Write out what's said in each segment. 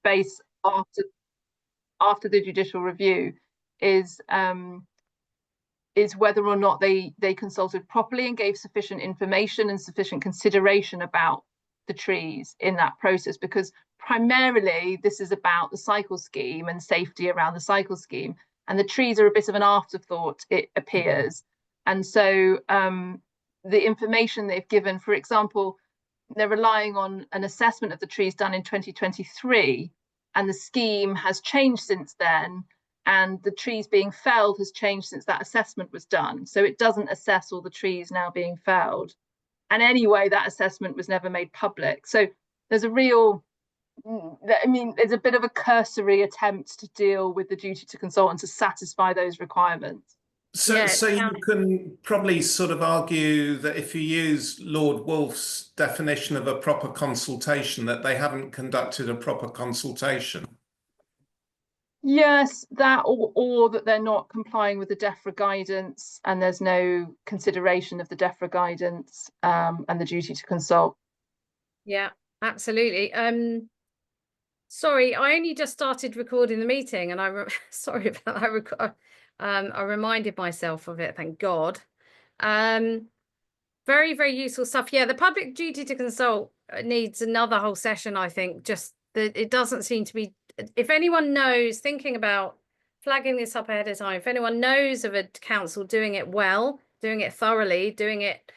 base after the judicial review is whether or not they consulted properly and gave sufficient information and sufficient consideration about the trees in that process, because primarily this is about the cycle scheme and safety around the cycle scheme, and the trees are a bit of an afterthought, it appears. And so the information they've given, for example, they're relying on an assessment of the trees done in 2023, and the scheme has changed since then, and the trees being felled has changed since that assessment was done. So it doesn't assess all the trees now being felled. And anyway, that assessment was never made public. So there's a real, I mean, there's a bit of a cursory attempt to deal with the duty to consult and to satisfy those requirements. So, Yeah, so you can probably sort of argue that if you use Lord Wolf's definition of a proper consultation, that they haven't conducted a proper consultation. Yes, that or that they're not complying with the DEFRA guidance, and there's no consideration of the DEFRA guidance and the duty to consult. Yeah, absolutely. Sorry, I only just started recording the meeting, and sorry about that. I reminded myself of it, thank God. Very, very useful stuff. Yeah, the public duty to consult needs another whole session, I think. Just that it doesn't seem to be, if anyone knows, thinking about flagging this up ahead of time, if anyone knows of a council doing it well, doing it thoroughly, doing it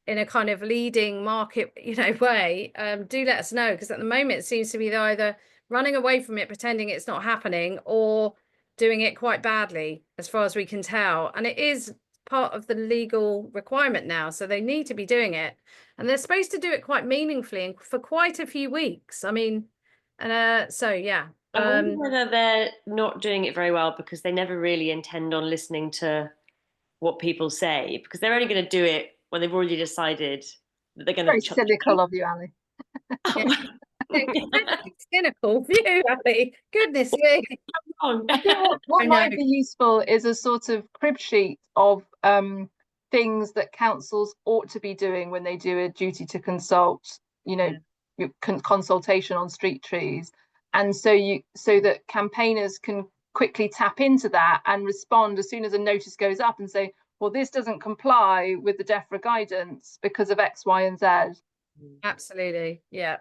in a kind of leading market, way, do let us know, because at the moment it seems to be they're either running away from it, pretending it's not happening, or doing it quite badly, as far as we can tell. And it is part of the legal requirement now, so they need to be doing it, and they're supposed to do it quite meaningfully and for quite a few weeks. I mean, and so yeah. I wonder whether they're not doing it very well because they never really intend on listening to what people say, because they're only going to do it when they've already decided that they're going to. Very cynical of you, Ali. Cynical view, Ali. Goodness me. What might be useful is a sort of crib sheet of things that councils ought to be doing when they do a duty to consult, consultation on street trees, and so that campaigners can quickly tap into that and respond as soon as a notice goes up and say, well, this doesn't comply with the DEFRA guidance because of X, Y, and Z. Absolutely, yeah.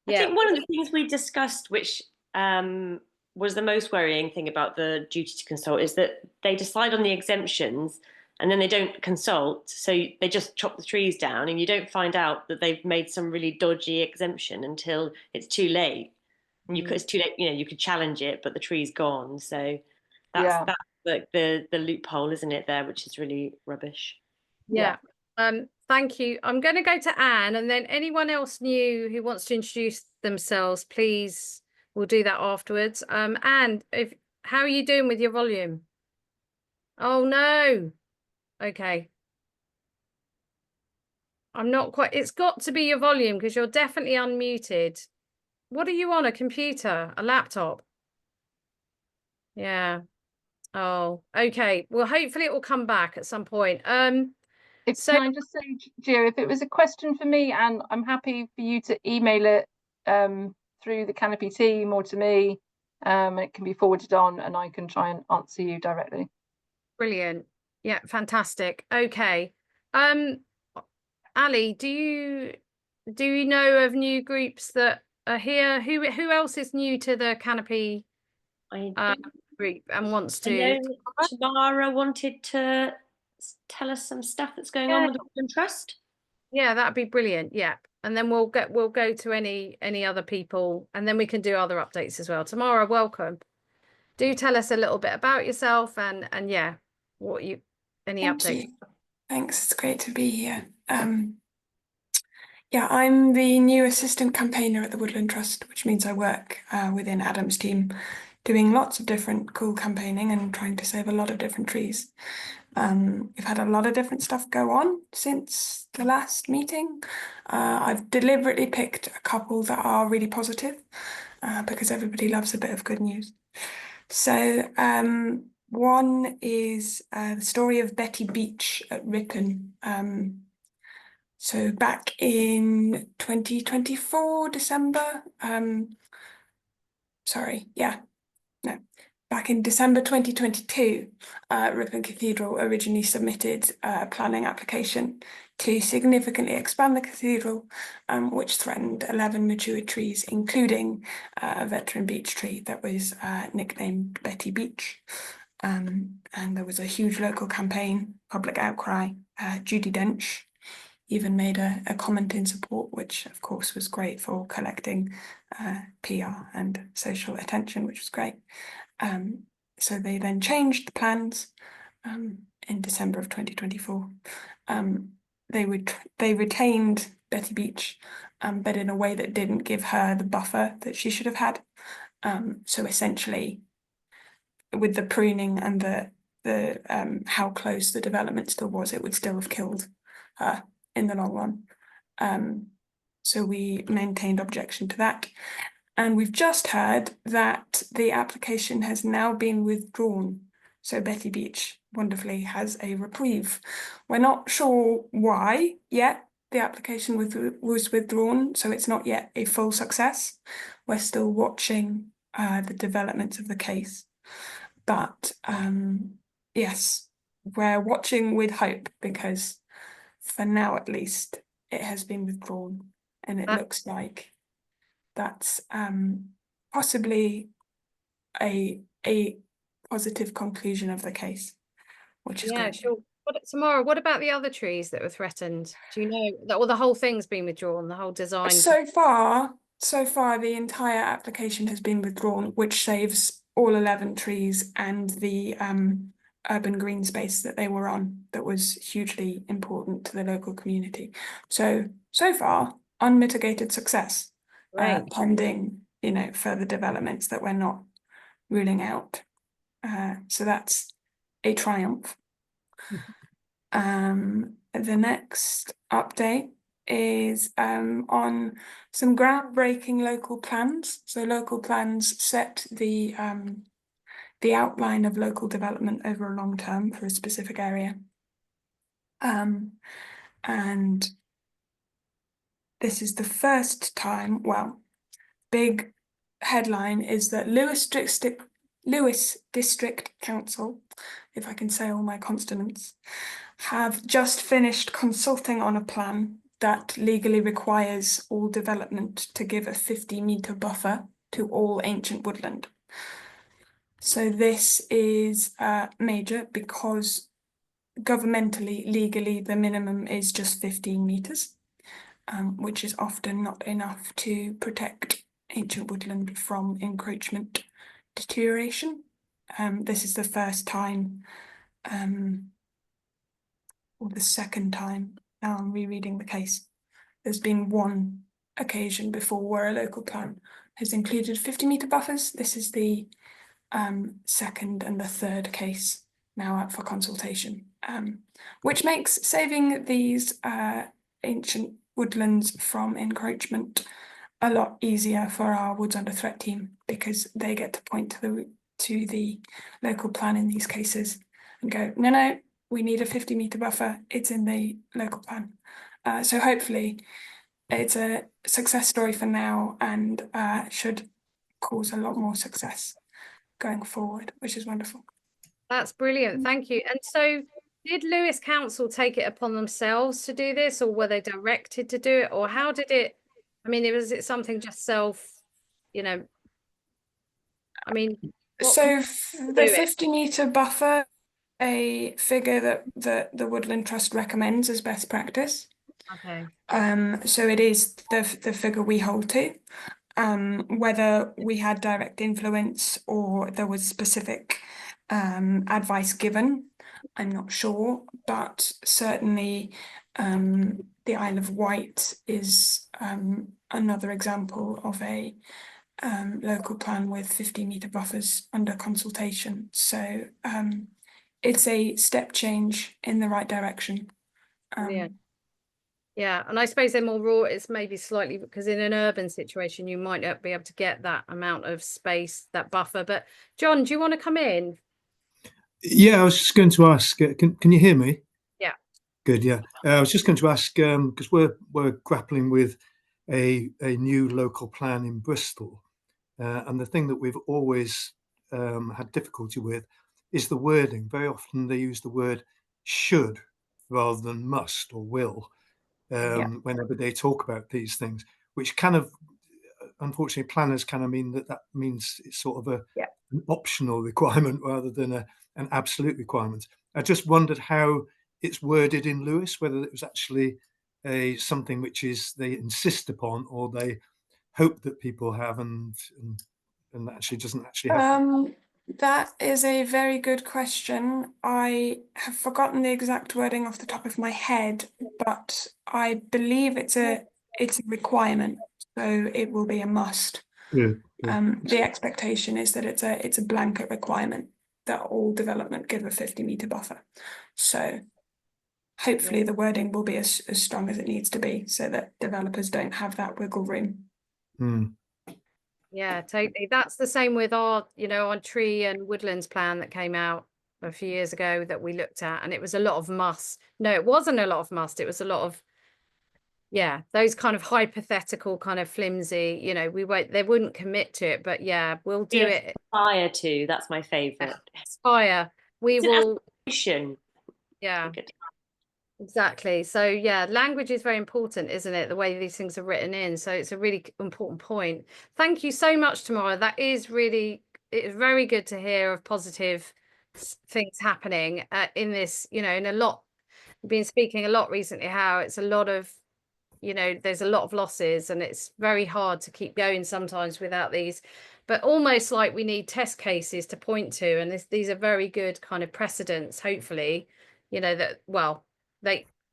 I think one of the things we discussed, which was the most worrying thing about the duty to consult, is that they decide on the exemptions and then they don't consult, so they just chop the trees down, and you don't find out that they've made some really dodgy exemption until it's too late. And it's too late, you could challenge it, but the tree's gone. So that's the loophole, isn't it, there, which is really rubbish. Yeah. Thank you. I'm going to go to Anne, and then anyone else new who wants to introduce themselves, please, we'll do that afterwards. Anne, how are you doing with your volume? Oh no. Okay. I'm not quite, it's got to be your volume because you're definitely unmuted. What are you on, a computer, a laptop? Yeah. Oh, okay. Well, hopefully it will come back at some point. Can I just say, Gio, if it was a question for me, and I'm happy for you to email it through the Canopy team or to me, it can be forwarded on and I can try and answer you directly. Brilliant. Yeah, fantastic. Okay. Ali, do you know of new groups that are here? Who else is new to the Canopy group and wants to? Tamara wanted to tell us some stuff that's going on with the Woodland Trust. Yeah, that'd be brilliant. Yeah, and then we'll go to any other people, and then we can do other updates as well. Tamara, welcome. Do tell us a little bit about yourself and yeah, any updates. Thanks, it's great to be here. Yeah, I'm the new assistant campaigner at the Woodland Trust, which means I work within Adam's team, doing lots of different cool campaigning and trying to save a lot of different trees. We've had a lot of different stuff go on since the last meeting. I've deliberately picked a couple that are really positive because everybody loves a bit of good news. So one is the story of Betty Beach at Ripon. So back in 2024, December, back in December 2022, Ripon Cathedral originally submitted a planning application to significantly expand the cathedral, which threatened 11 mature trees, including a veteran beech tree that was nicknamed Betty Beech. And there was a huge local campaign, public outcry. Judy Dench even made a comment in support, which of course was great for collecting PR and social attention, which was great. So they then changed the plans in December of 2024. They retained Betty Beech, but in a way that didn't give her the buffer that she should have had. So essentially, with the pruning and the how close the development still was, it would still have killed her in the long run. So we maintained objection to that. And we've just heard that the application has now been withdrawn. So Betty Beech wonderfully has a reprieve. We're not sure why yet the application was withdrawn, so it's not yet a full success. We're still watching the developments of the case. But yes, we're watching with hope, because for now at least it has been withdrawn, and it looks like that's possibly a positive conclusion of the case, which is great. Sure. Tamara, what about the other trees that were threatened? Do you know that, or the whole thing's been withdrawn, the whole design? So far, the entire application has been withdrawn, which saves all 11 trees and the urban green space that they were on, that was hugely important to the local community. So far, unmitigated success. Right. Pending, further developments that we're not ruling out. So that's a triumph. The next update is on some groundbreaking local plans. So local plans set the outline of local development over a long term for a specific area. And this is the first time, big headline is that Lewes District Council, if I can say all my consonants, have just finished consulting on a plan that legally requires all development to give a 50-metre buffer to all ancient woodland. So this is major, because governmentally, legally, the minimum is just 15 metres, which is often not enough to protect ancient woodland from encroachment deterioration. This is the first time, or the second time, now I'm rereading the case. There's been one occasion before where a local plan has included 50-metre buffers. This is the second and the third case now up for consultation, which makes saving these ancient woodlands from encroachment a lot easier for our Woods Under Threat team, because they get to point to the local plan in these cases and go, no, we need a 50-metre buffer, it's in the local plan. So hopefully it's a success story for now, and should cause a lot more success going forward, which is wonderful. That's brilliant, thank you. And so did Lewes Council take it upon themselves to do this, or were they directed to do it, or how did it, was it something just the 50-metre buffer, a figure that the Woodland Trust recommends as best practice. Okay. So it is the figure we hold to. Whether we had direct influence or there was specific advice given, I'm not sure, but certainly the Isle of Wight is another example of a local plan with 50-metre buffers under consultation. So it's a step change in the right direction. Yeah, and I suppose they're more raw. It's maybe slightly, because in an urban situation, you might not be able to get that amount of space, that buffer. But John, do you want to come in? Yeah, I was just going to ask, can you hear me? Yeah. Good, yeah. I was just going to ask, because we're grappling with a new local plan in Bristol, And the thing that we've always had difficulty with is the wording. Very often they use the word should rather than must or will whenever they talk about these things, which kind of, unfortunately, planners kind of mean that means it's sort of an optional requirement rather than an absolute requirement. I just wondered how it's worded in Lewis, whether it was actually something which is they insist upon or they hope that people have and actually doesn't actually happen. That is a very good question. I have forgotten the exact wording off the top of my head, but I believe it's a requirement, so it will be a must. Yeah. The expectation is that it's a blanket requirement that all development give a 50-meter buffer. So hopefully the wording will be as strong as it needs to be so that developers don't have that wiggle room. Yeah, totally. That's the same with our, our tree and woodlands plan that came out a few years ago that we looked at, and it was a lot of must. No, it wasn't a lot of must. It was a lot of, those kind of hypothetical, kind of flimsy, they wouldn't commit to it, but we'll do it. Aspire to, that's my favorite. Aspire. We will. Yeah. Exactly. So language is very important, isn't it? The way these things are written in. So it's a really important point. Thank you so much, Tamara. That is it's very good to hear of positive things happening in this, in a lot. We've been speaking a lot recently how it's a lot of, there's a lot of losses and it's very hard to keep going sometimes without these, but almost like we need test cases to point to. And these are very good kind of precedents, hopefully, that,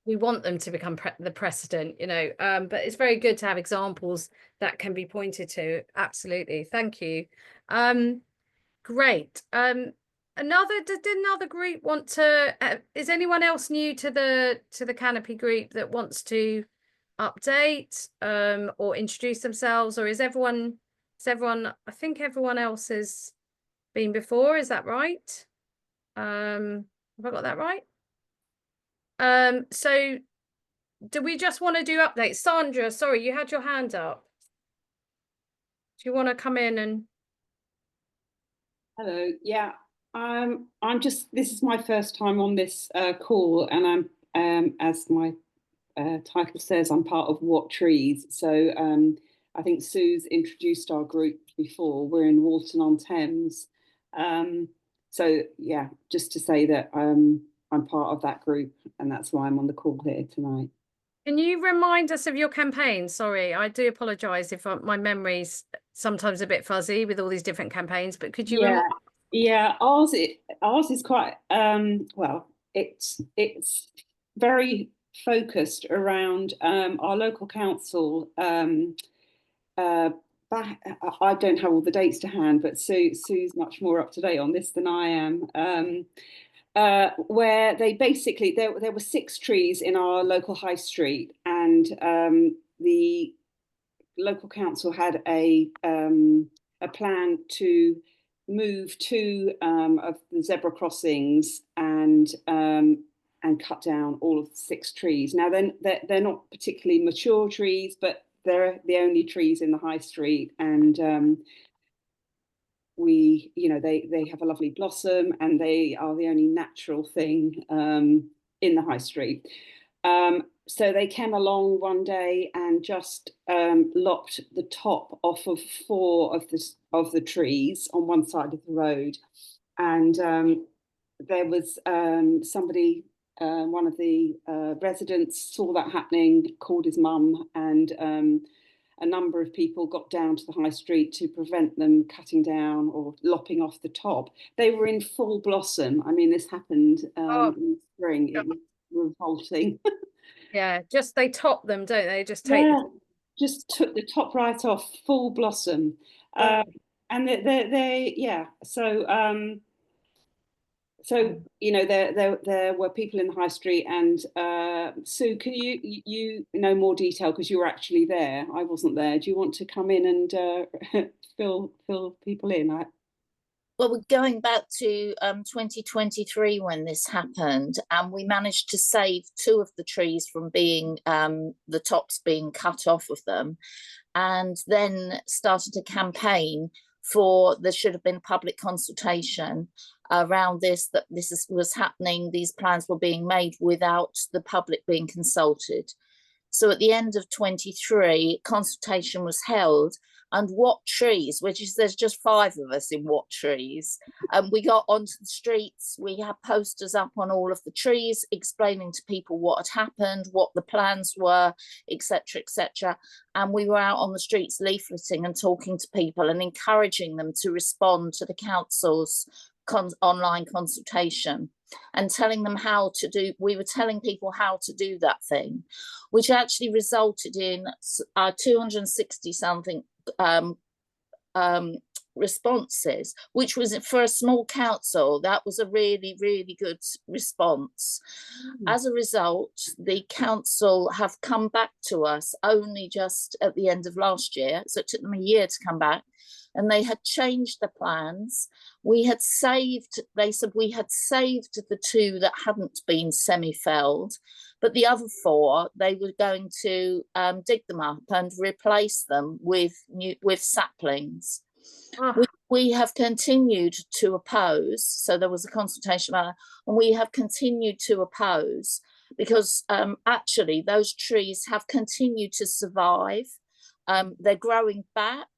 we want them to become the precedent, but it's very good to have examples that can be pointed to. Absolutely. Thank you. Great. Did another group want to, is anyone else new to the Canopy group that wants to update or introduce themselves, or is everyone, I think everyone else has been before, is that right? Have I got that right? So do we just want to do updates? Sandra, sorry, you had your hand up. Do you want to come in and? Hello, this is my first time on this call, and I'm as my title says, I'm part of What Trees. So I think Sue's introduced our group before. We're in Walton-on-Thames. So just to say that I'm part of that group, and that's why I'm on the call here tonight. Can you remind us of your campaign? Sorry, I do apologise if my memory's sometimes a bit fuzzy with all these different campaigns, but could you? Ours is quite well. It's very focused around our local council. I don't have all the dates to hand, but Sue's much more up to date on this than I am. Where they basically, there were 6 trees in our local high street, and the local council had a plan to move 2 of the zebra crossings and cut down all of the 6 trees. Now then, they're not particularly mature trees, but they're the only trees in the high street, and they have a lovely blossom, and they are the only natural thing in the high street. So they came along one day and just lopped the top off of 4 of the trees on one side of the road, and there was somebody, one of the residents saw that happening, called his mum, and a number of people got down to the high street to prevent them cutting down or lopping off the top. They were in full blossom. I mean, this happened in spring. It was revolting. Just they top them, don't they? Just take just took the top right off, full blossom. And so there were people in the high street, and Sue, can you know more detail because you were actually there? I wasn't there. Do you want to come in and fill people in? Well, we're going back to 2023 when this happened, and we managed to save 2 of the trees from being the tops being cut off of them, and then started a campaign for there should have been public consultation around this, that was happening, these plans were being made without the public being consulted. So at the end of 23, consultation was held, and What Trees, which is, there's just 5 of us in What Trees, we got onto the streets, we had posters up on all of the trees explaining to people what had happened, what the plans were, etc., etc. And we were out on the streets leafleting and talking to people and encouraging them to respond to the council's online consultation, and telling them how to do, we were telling people how to do that thing, which actually resulted in 260 something responses, which was, for a small council, that was a really, really good response. As a result, the council have come back to us only just at the end of last year, so it took them a year to come back, and they had changed the plans. We had saved, they said we had saved the 2 that hadn't been semi-felled, but the other 4, they were going to dig them up and replace them with saplings. We have continued to oppose, so there was a consultation about it, and we have continued to oppose because actually those trees have continued to survive. They're growing back.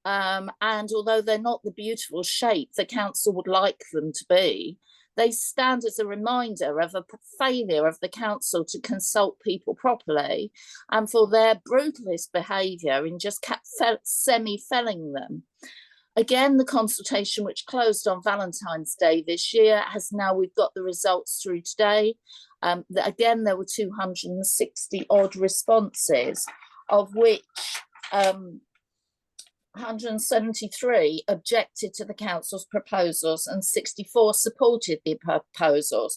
And although they're not the beautiful shape the council would like them to be, they stand as a reminder of a failure of the council to consult people properly, and for their brutalist behaviour in just semi-felling them. Again, the consultation, which closed on Valentine's Day this year, we've got the results through today. Again, there were 260 odd responses, of which 173 objected to the council's proposals and 64 supported the proposals,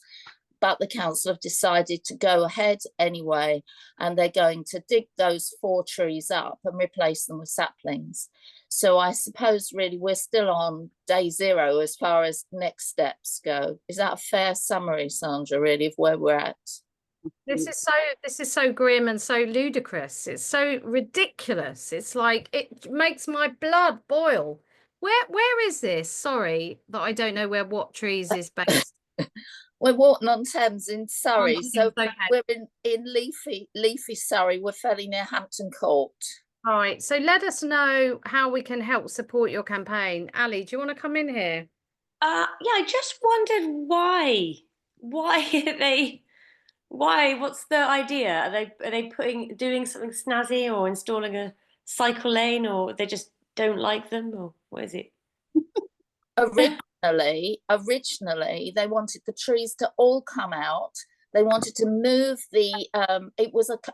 but the council have decided to go ahead anyway, and they're going to dig those 4 trees up and replace them with saplings. So I suppose really we're still on day 0 as far as next steps go. Is that a fair summary, Sandra, really, of where we're at? This is so grim and so ludicrous. It's so ridiculous. It's like, it makes my blood boil. Where is this? Sorry that I don't know where What Trees is based. We're Walton-on-Thames in Surrey, so okay. we're in leafy Surrey. We're fairly near Hampton Court. All right, so let us know how we can help support your campaign. Ali, do you want to come in here? Yeah, I just wondered why what's the idea? Are they doing something snazzy or installing a cycle lane, or they just don't like them, or what is it? Originally, they wanted the trees to all come out. They wanted to move the,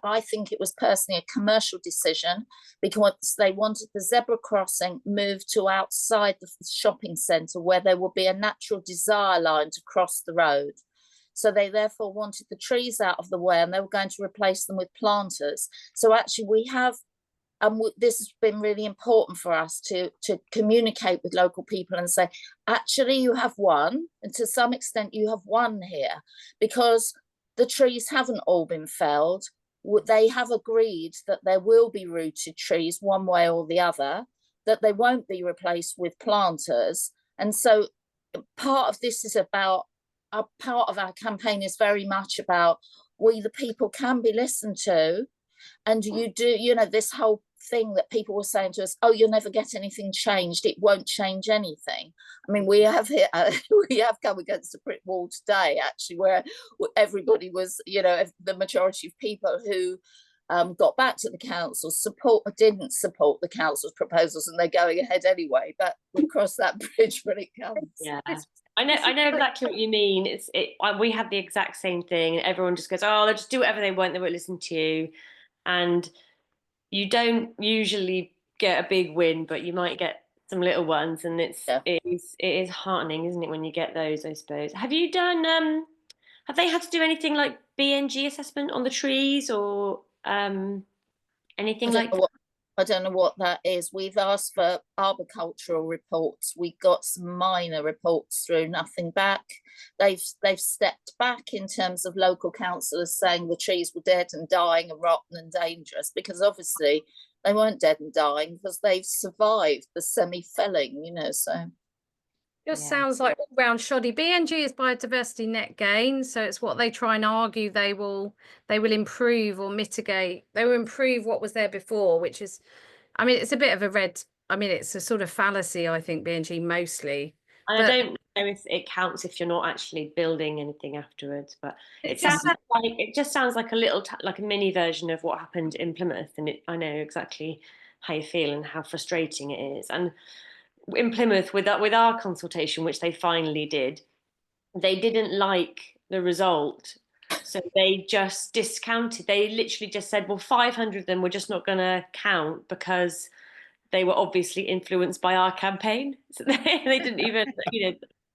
I think it was personally a commercial decision, because they wanted the zebra crossing moved to outside the shopping centre, where there would be a natural desire line to cross the road. So they therefore wanted the trees out of the way, and they were going to replace them with planters. So actually we have, this has been really important for us to communicate with local people and say, actually you have won, and to some extent you have won here, because the trees haven't all been felled. They have agreed that there will be rooted trees one way or the other, that they won't be replaced with planters. And so part of this is about, part of our campaign is very much about, we the people can be listened to, and this whole thing that people were saying to us, oh, you'll never get anything changed, it won't change anything. I mean, we have come against a brick wall today, actually, where everybody was, the majority of people who got back to the council didn't support the council's proposals, and they're going ahead anyway, but we'll cross that bridge when it comes. Yeah, I know exactly what you mean. We had the exact same thing. Everyone just goes, oh, they'll just do whatever they want, they won't listen to you. And you don't usually get a big win, but you might get some little ones, and it is heartening, isn't it, when you get those, I suppose. Have you done have they had to do anything like BNG assessment on the trees, or anything like that? I don't know what that is. We've asked for arboricultural reports. We got some minor reports through, nothing back. They've stepped back in terms of local councillors saying the trees were dead and dying and rotten and dangerous, because obviously they weren't dead and dying because they've survived the semi-felling, you know, so. Just sounds like all round shoddy. BNG is biodiversity net gain, so it's what they try and argue they will improve or mitigate. They will improve what was there before, which is, I mean, it's a bit of a red. I mean, it's a sort of fallacy, I think, BNG mostly. And I don't know if it counts if you're not actually building anything afterwards, but it just sounds like a little like a mini version of what happened in Plymouth, and I know exactly how you feel and how frustrating it is. And in Plymouth, with our consultation, which they finally did, they didn't like the result, so they just discounted. They literally just said, well, 500 of them we're just not going to count because they were obviously influenced by our campaign. So they didn't even,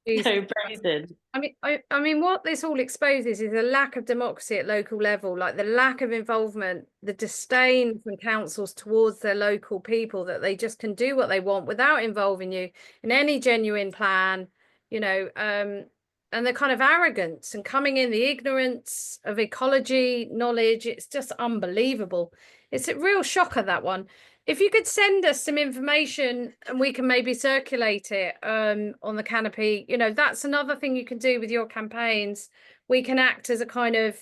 praise it. I mean, what this all exposes is a lack of democracy at local level, like the lack of involvement, the disdain from councils towards their local people, that they just can do what they want without involving you in any genuine plan, and the kind of arrogance and coming in, the ignorance of ecology knowledge. It's just unbelievable. It's a real shocker, that one. If you could send us some information and we can maybe circulate it on the Canopy, that's another thing you can do with your campaigns. We can act as a kind of,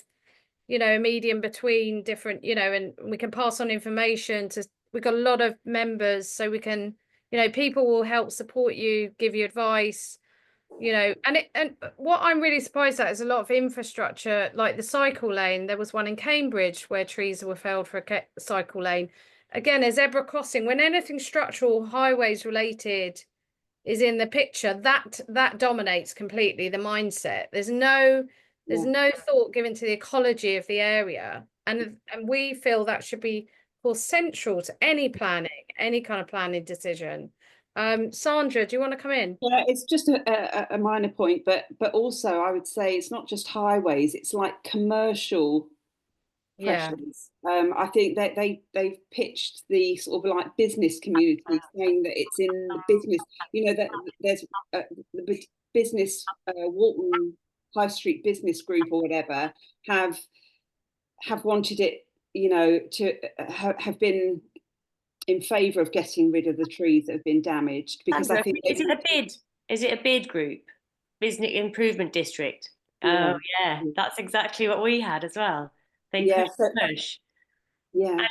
a medium between different, and we can pass on information we've got a lot of members, so we can, people will help support you, give you advice, and what I'm really surprised at is a lot of infrastructure, like the cycle lane. There was one in Cambridge where trees were felled for a cycle lane. Again, a zebra crossing, when anything structural, highways related is in the picture, that dominates completely the mindset. There's no thought given to the ecology of the area. And we feel that should be, of course, central to any planning, any kind of planning decision. Sandra, do you want to come in? Yeah, it's just a minor point, but also I would say it's not just highways, it's like commercial pressures. I think that they've pitched the sort of like business community, saying that it's in the business, that there's the business Walton High Street Business Group or whatever have wanted it, to have been in favour of getting rid of the trees that have been damaged, because I think is it a bid group, Business Improvement District? Yeah. Oh yeah, that's exactly what we had as well. They push. Yeah.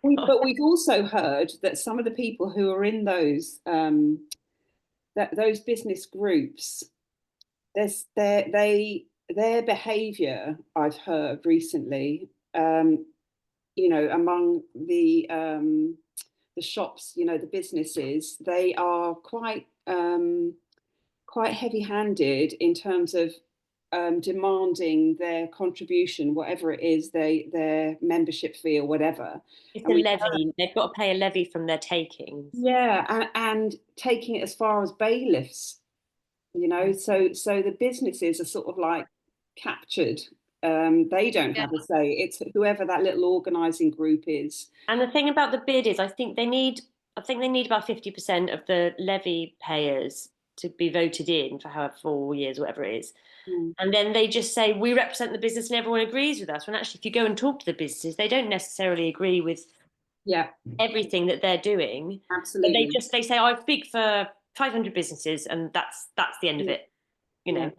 But we've also heard that some of the people who are in those business groups, their behaviour, I've heard recently, among the shops, the businesses, they are quite heavy-handed in terms of demanding their contribution, whatever it is, their membership fee or whatever. It's a levy. They've got to pay a levy from their takings. Yeah, and taking it as far as bailiffs, so the businesses are sort of like captured. They don't have a say. It's whoever that little organising group is. And the thing about the bid is, I think they need about 50% of the levy payers to be voted in for however 4 years, whatever it is. And then they just say, we represent the business and everyone agrees with us. When actually, if you go and talk to the businesses, they don't necessarily agree with everything that they're doing. Absolutely. But they say, I speak for 500 businesses, and that's the end of it.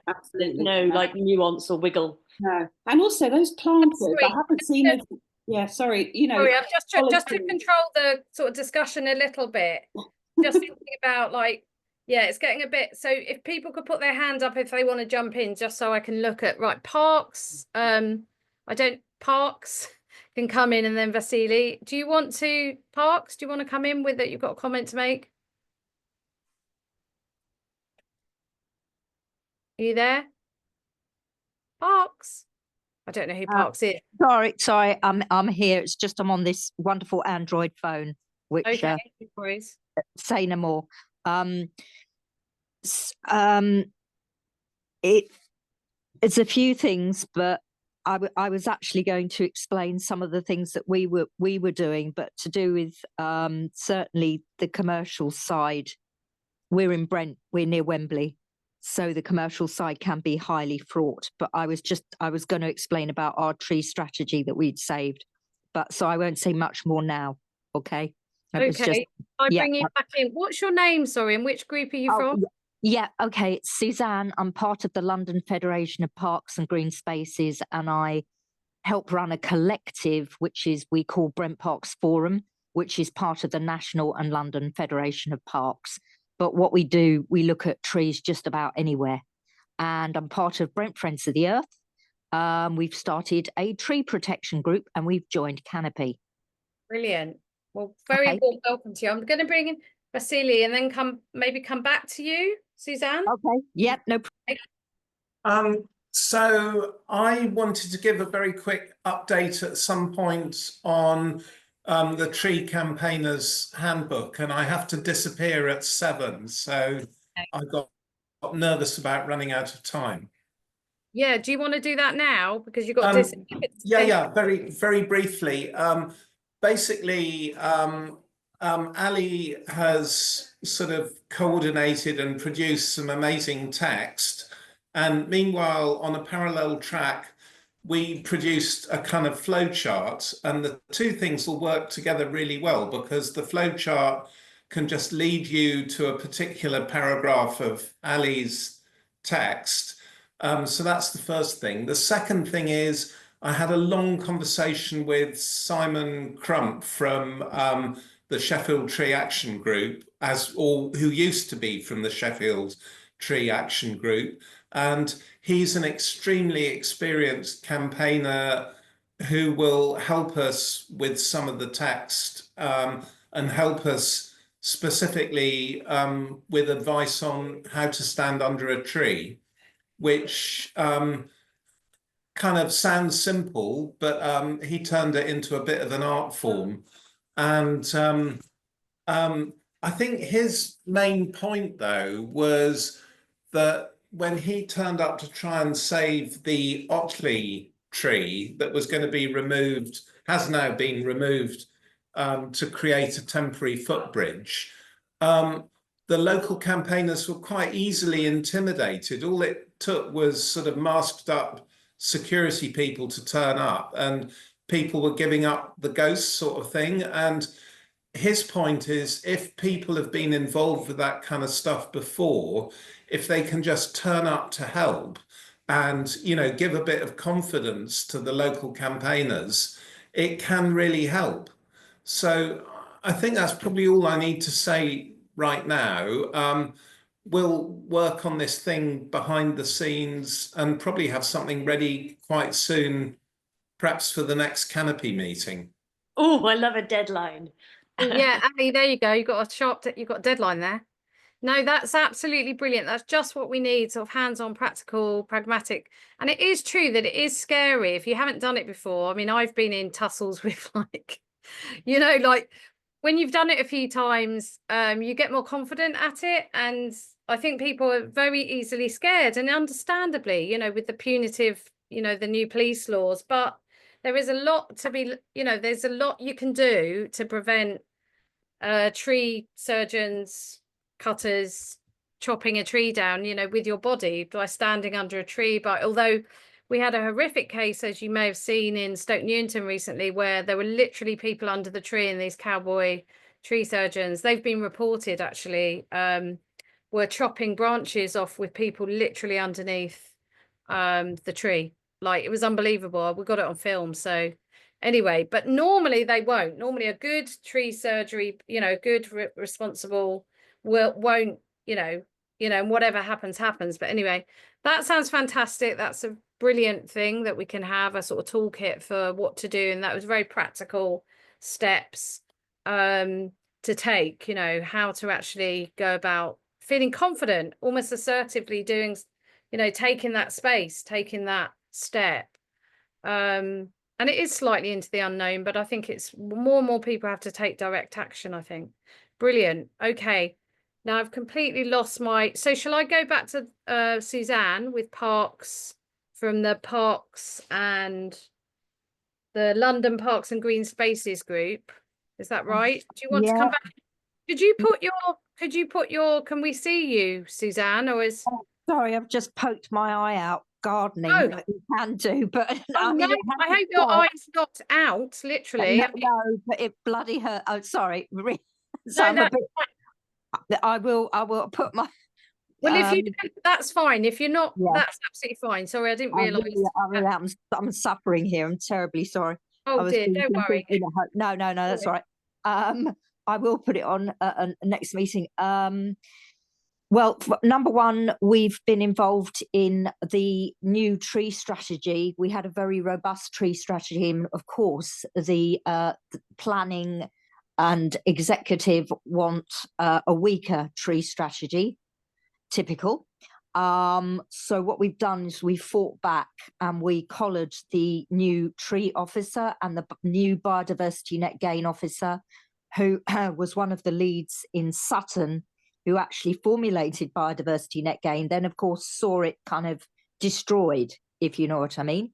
Absolutely. No like nuance or wiggle. No. And also those planters, I haven't seen it. Yeah, sorry. Sorry, I'm just to control the sort of discussion a little bit. Just thinking about it's getting a bit. So if people could put their hand up if they want to jump in, just so I can look at parks. Parks can come in, and then Vasily, do you want to come in with it? You've got a comment to make. Are you there? Parks. I don't know who Parks is. Sorry, I'm here. It's just I'm on this wonderful Android phone, which say no more. It's a few things, but I was actually going to explain some of the things that we were doing, but to do with certainly the commercial side. We're in Brent, we're near Wembley, so the commercial side can be highly fraught. But I was going to explain about our tree strategy that we'd saved, but so I won't say much more now. Okay. Okay. I bring you back in. What's your name? Sorry, and which group are you from? Yeah, okay. It's Suzanne. I'm part of the London Federation of Parks and Green Spaces, and I help run a collective, which is we call Brent Parks Forum, which is part of the National and London Federation of Parks. But what we do, we look at trees just about anywhere. And I'm part of Brent Friends of the Earth. We've started a tree protection group, and we've joined Canopy. Brilliant. Well, very warm welcome to you. I'm going to bring in Vasily and then come back to you, Suzanne. Okay. Yep. No problem. So I wanted to give a very quick update at some point on the Tree Campaigners Handbook, and I have to disappear at 7, so I got nervous about running out of time. Yeah, do you want to do that now? Because you've got this. Yeah, very briefly. Basically, Ali has sort of coordinated and produced some amazing text. And meanwhile, on a parallel track, we produced a kind of flow chart, and the two things will work together really well because the flow chart can just lead you to a particular paragraph of Ali's text. So that's the first thing. The second thing is I had a long conversation with Simon Crump from the Sheffield Tree Action Group, who used to be from the Sheffield Tree Action Group. And he's an extremely experienced campaigner who will help us with some of the text and help us specifically with advice on how to stand under a tree, which kind of sounds simple, but he turned it into a bit of an art form. And I think his main point, though, was that when he turned up to try and save the Otley tree that was going to be removed, has now been removed to create a temporary footbridge, the local campaigners were quite easily intimidated. All it took was sort of masked up security people to turn up, and people were giving up the ghost sort of thing. And his point is, if people have been involved with that kind of stuff before, if they can just turn up to help and, you know, give a bit of confidence to the local campaigners, it can really help. So I think that's probably all I need to say right now. We'll work on this thing behind the scenes and probably have something ready quite soon, perhaps for the next Canopy meeting. Oh, I love a deadline. Yeah, Ali, there you go. You've got a deadline there. No, that's absolutely brilliant. That's just what we need, sort of hands-on, practical, pragmatic. And it is true that it is scary if you haven't done it before. I mean, I've been in tussles with like, you know, like when you've done it a few times, you get more confident at it. And I think people are very easily scared, and understandably, you know, with the punitive, you know, the new police laws. But there is a lot to be, you know, there's a lot you can do to prevent tree surgeons, cutters chopping a tree down, you know, with your body by standing under a tree. But although we had a horrific case, as you may have seen in Stoke Newington recently, where there were literally people under the tree, and these cowboy tree surgeons, they've been reported actually, were chopping branches off with people literally underneath the tree. Like, it was unbelievable. We got it on film. So anyway, but normally they won't. Normally a good tree surgery, you know, good responsible won't, you know, whatever happens. But anyway, that sounds fantastic. That's a brilliant thing that we can have a sort of toolkit for what to do. And that was very practical steps to take, you know, how to actually go about feeling confident, almost assertively doing, you know, taking that space, taking that step. And it is slightly into the unknown, but I think it's more and more people have to take direct action, I think. Brilliant. Okay. Now I've completely lost so shall I go back to Suzanne with Parks from the Parks and the London Parks and Green Spaces group. Is that right? Do you want to come back? Could you put your, can we see you, Suzanne, or is... Oh, sorry, I've just poked my eye out gardening. Oh. That you can do, but Oh, no, I hope your eye's not out, literally. No, but it bloody hurt. Oh, sorry. So No, I'm a bit, I will put my... Well, if you don't, that's fine. If you're not, Yeah. that's absolutely fine. Sorry, I didn't realise. I'm suffering here. I'm terribly sorry. Oh dear, don't worry. No, that's all right. I will put it on next meeting. Well, number one, we've been involved in the new tree strategy. We had a very robust tree strategy, and of course, the planning and executive want a weaker tree strategy. Typical. So what we've done is we fought back and we collared the new tree officer and the new biodiversity net gain officer, who was one of the leads in Sutton, who actually formulated biodiversity net gain, then of course saw it kind of destroyed, if you know what I mean.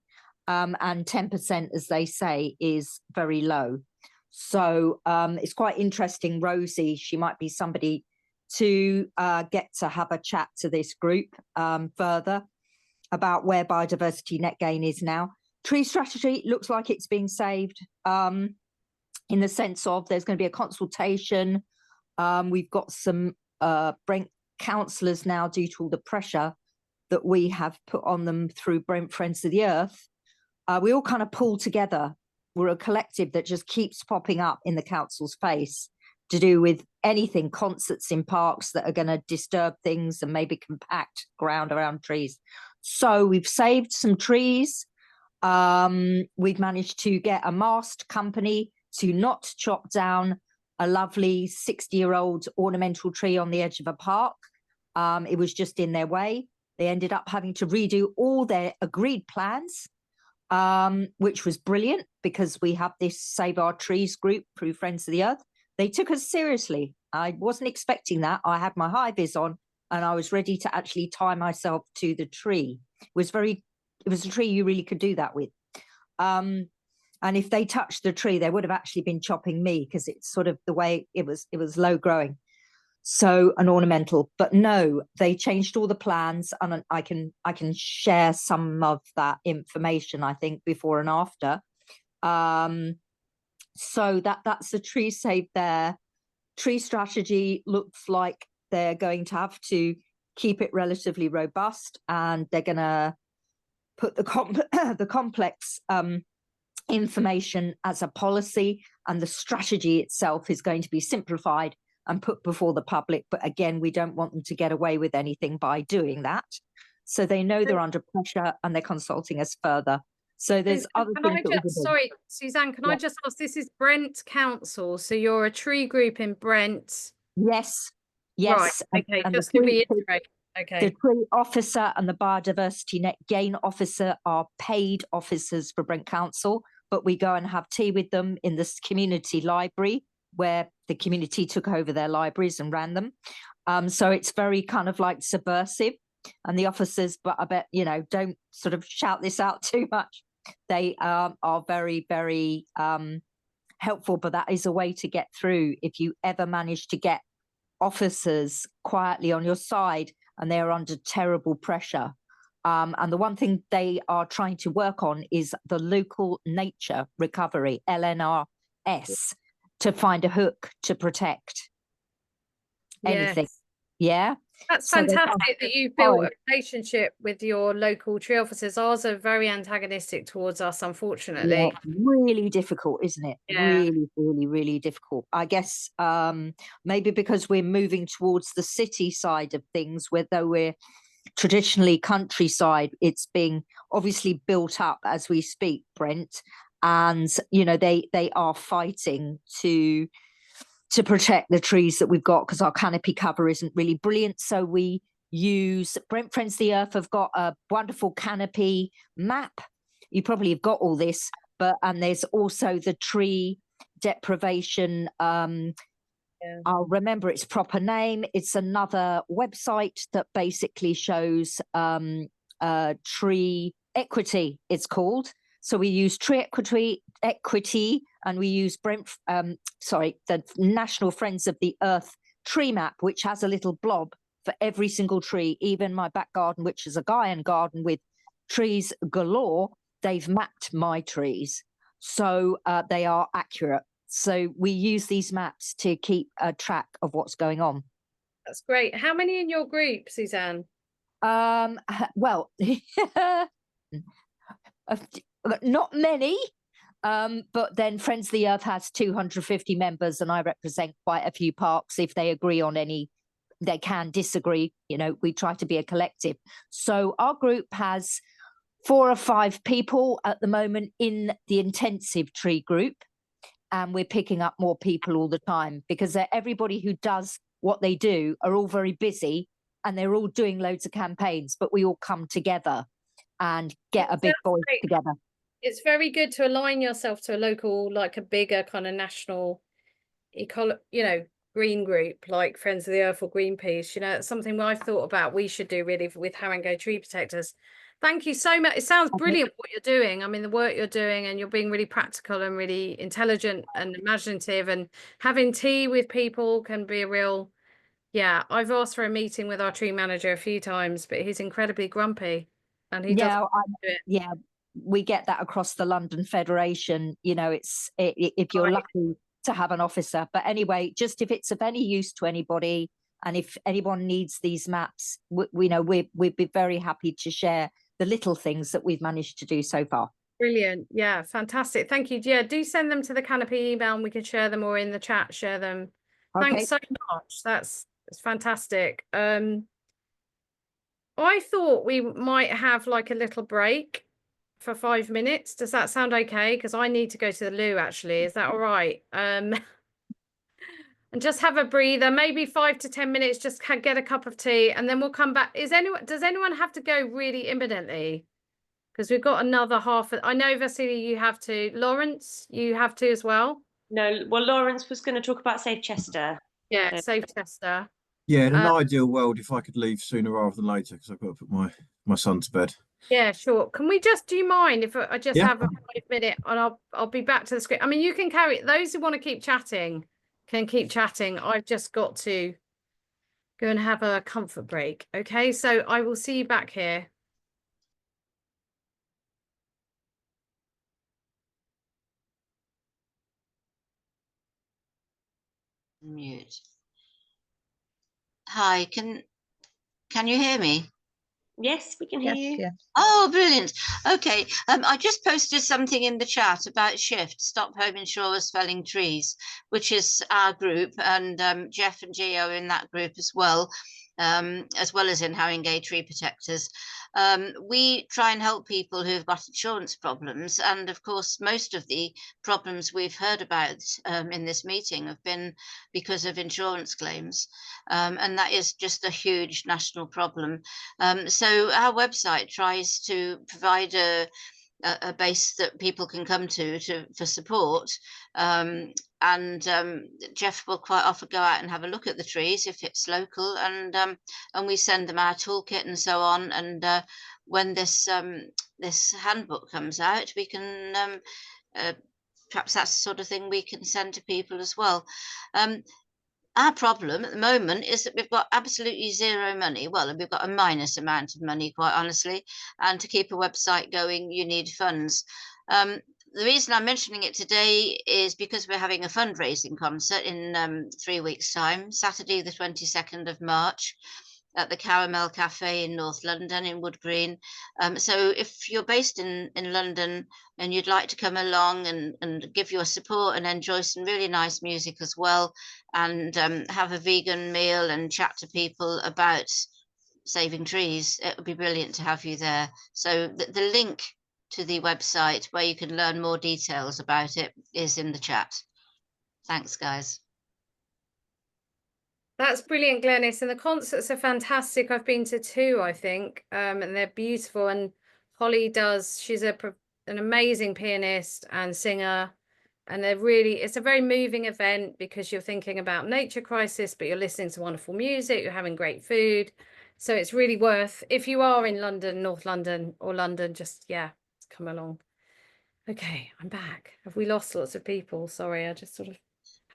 And 10%, as they say, is very low. So it's quite interesting. Rosie, she might be somebody to get to have a chat to this group further about where biodiversity net gain is now. Tree strategy looks like it's being saved in the sense of there's going to be a consultation. We've got some Brent councillors now, due to all the pressure that we have put on them through Brent Friends of the Earth. We all kind of pull together. We're a collective that just keeps popping up in the council's face to do with anything, concerts in parks that are going to disturb things and maybe compact ground around trees. So we've saved some trees. We've managed to get a mast company to not chop down a lovely 60-year-old ornamental tree on the edge of a park. It was just in their way. They ended up having to redo all their agreed plans, which was brilliant because we have this Save Our Trees group through Friends of the Earth. They took us seriously. I wasn't expecting that. I had my high vis on and I was ready to actually tie myself to the tree. It was a tree you really could do that with. And if they touched the tree, they would have actually been chopping me because it's sort of the way it was low growing. So an ornamental, but no, they changed all the plans, and I can share some of that information, I think, before and after. So that's the tree saved there. Tree strategy looks like they're going to have to keep it relatively robust, and they're going to put the complex information as a policy, and the strategy itself is going to be simplified and put before the public. But again, we don't want them to get away with anything by doing that. So they know they're under pressure and they're consulting us further. So there's other things. Sorry, Suzanne, can I just ask, this is Brent Council, so you're a tree group in Brent? Yes. Right, okay, and just to reiterate. Okay. The tree officer and the biodiversity net gain officer are paid officers for Brent Council, but we go and have tea with them in this community library where the community took over their libraries and ran them. So it's very kind of like subversive, and the officers, but I bet, don't sort of shout this out too much. They are very, very helpful, but that is a way to get through if you ever manage to get officers quietly on your side and they're under terrible pressure. And the one thing they are trying to work on is the local nature recovery, LNRS, to find a hook to protect anything. Yes. Yeah. That's fantastic that you've built a relationship with your local tree officers. Ours are very antagonistic towards us, unfortunately. Yeah, really difficult, isn't it? Yeah. Really, really, really difficult. I guess maybe because we're moving towards the city side of things, where though we're traditionally countryside, it's being obviously built up as we speak, Brent. And, they are fighting to protect the trees that we've got because our canopy cover isn't really brilliant. So we use, Brent Friends of the Earth have got a wonderful canopy map. You probably have got all this, and there's also the tree deprivation. I'll remember its proper name. It's another website that basically shows tree equity, it's called. So we use tree equity, and we use the National Friends of the Earth tree map, which has a little blob for every single tree. Even my back garden, which is a Gaian garden with trees galore, they've mapped my trees. So they are accurate. So we use these maps to keep a track of what's going on. That's great. How many in your group, Suzanne? Well, not many. But then Friends of the Earth has 250 members, and I represent quite a few parks. If they agree on any, they can disagree. You know, we try to be a collective. So our group has 4 or 5 people at the moment in the intensive tree group, and we're picking up more people all the time, because everybody who does what they do are all very busy, and they're all doing loads of campaigns, but we all come together and get a big voice together. It's very good to align yourself to a local, like a bigger kind of national, green group like Friends of the Earth or Greenpeace. It's something I've thought about we should do really with Haringey Tree Protectors. Thank you so much. It sounds brilliant what you're doing. I mean, the work you're doing, and you're being really practical and really intelligent and imaginative, and having tea with people can be a real, I've asked for a meeting with our tree manager a few times, but he's incredibly grumpy and he doesn't do it. We get that across the London Federation. If you're lucky to have an officer. But anyway, just if it's of any use to anybody, and if anyone needs these maps, we'd be very happy to share the little things that we've managed to do so far. Brilliant. Yeah, fantastic. Thank you. Yeah, do send them to the Canopy email and we can share them, or in the chat, share them. Okay. Thanks so much. That's fantastic. I thought we might have like a little break for 5 minutes. Does that sound okay? Because I need to go to the loo, actually. Is that all right? And just have a breather, maybe 5 to 10 minutes, just get a cup of tea, and then we'll come back. Does anyone have to go really imminently? Because we've got another half. I know, Vasily, you have to. Lawrence, you have to as well? No, well, Lawrence was going to talk about Safe Chester. Yeah, Safe Chester. Yeah, in an ideal world, if I could leave sooner rather than later, because I've got to put my son to bed. Yeah, sure. Can we just, do you mind if I just have a 5-minute, and I'll be back to the script? I mean, you can carry it. Those who want to keep chatting can keep chatting. I've just got to go and have a comfort break. Okay, so I will see you back here. Mute. Hi, can you hear me? Yes, we can hear you. Yeah. Oh, brilliant. Okay, I just posted something in the chat about Shift, Stop Home Insurers Felling Trees, which is our group, and Jeff and Gio are in that group as well as in Haringey Tree Protectors. We try and help people who've got insurance problems, and of course most of the problems we've heard about in this meeting have been because of insurance claims, and that is just a huge national problem. So our website tries to provide a base that people can come to for support, and Jeff will quite often go out and have a look at the trees if it's local, and we send them our toolkit and so on. And when this handbook comes out, we can perhaps that's the sort of thing we can send to people as well. Our problem at the moment is that we've got absolutely zero money. Well, we've got a minus amount of money, quite honestly. And to keep a website going, you need funds. The reason I'm mentioning it today is because we're having a fundraising concert in 3 weeks' time, Saturday, the 22nd of March, at the Caramel Cafe in North London in Wood Green. So if you're based in London and you'd like to come along and give your support and enjoy some really nice music as well, and have a vegan meal and chat to people about saving trees, it would be brilliant to have you there. So the link to the website where you can learn more details about it is in the chat. Thanks, guys. That's brilliant, Glenys, and the concerts are fantastic. I've been to 2, I think, and they're beautiful. And Holly she's an amazing pianist and singer, And it's a very moving event because you're thinking about nature crisis, but you're listening to wonderful music, you're having great food. So it's really worth, if you are in London, North London or London, just, come along. Okay, I'm back. Have we lost lots of people? Sorry, I just sort of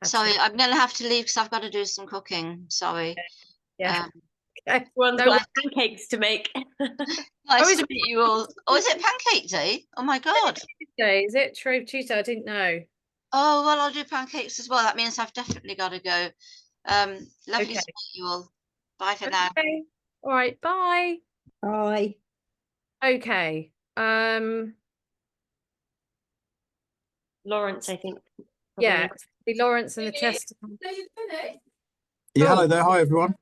Sorry, I'm going to have to leave because I've got to do some cooking. Sorry. Yeah. Everyone's got pancakes to make. Nice to meet you all. Oh, is it pancake day? Oh my God. Tuesday, is it Shrove Tuesday? I didn't know. Oh, well, I'll do pancakes as well. That means I've definitely got to go. Lovely to meet you all. Bye for now. All right, bye. Bye. Okay. Lawrence, I think. Yeah, Lawrence and the Chester. Yeah, hello there. Hi, everyone.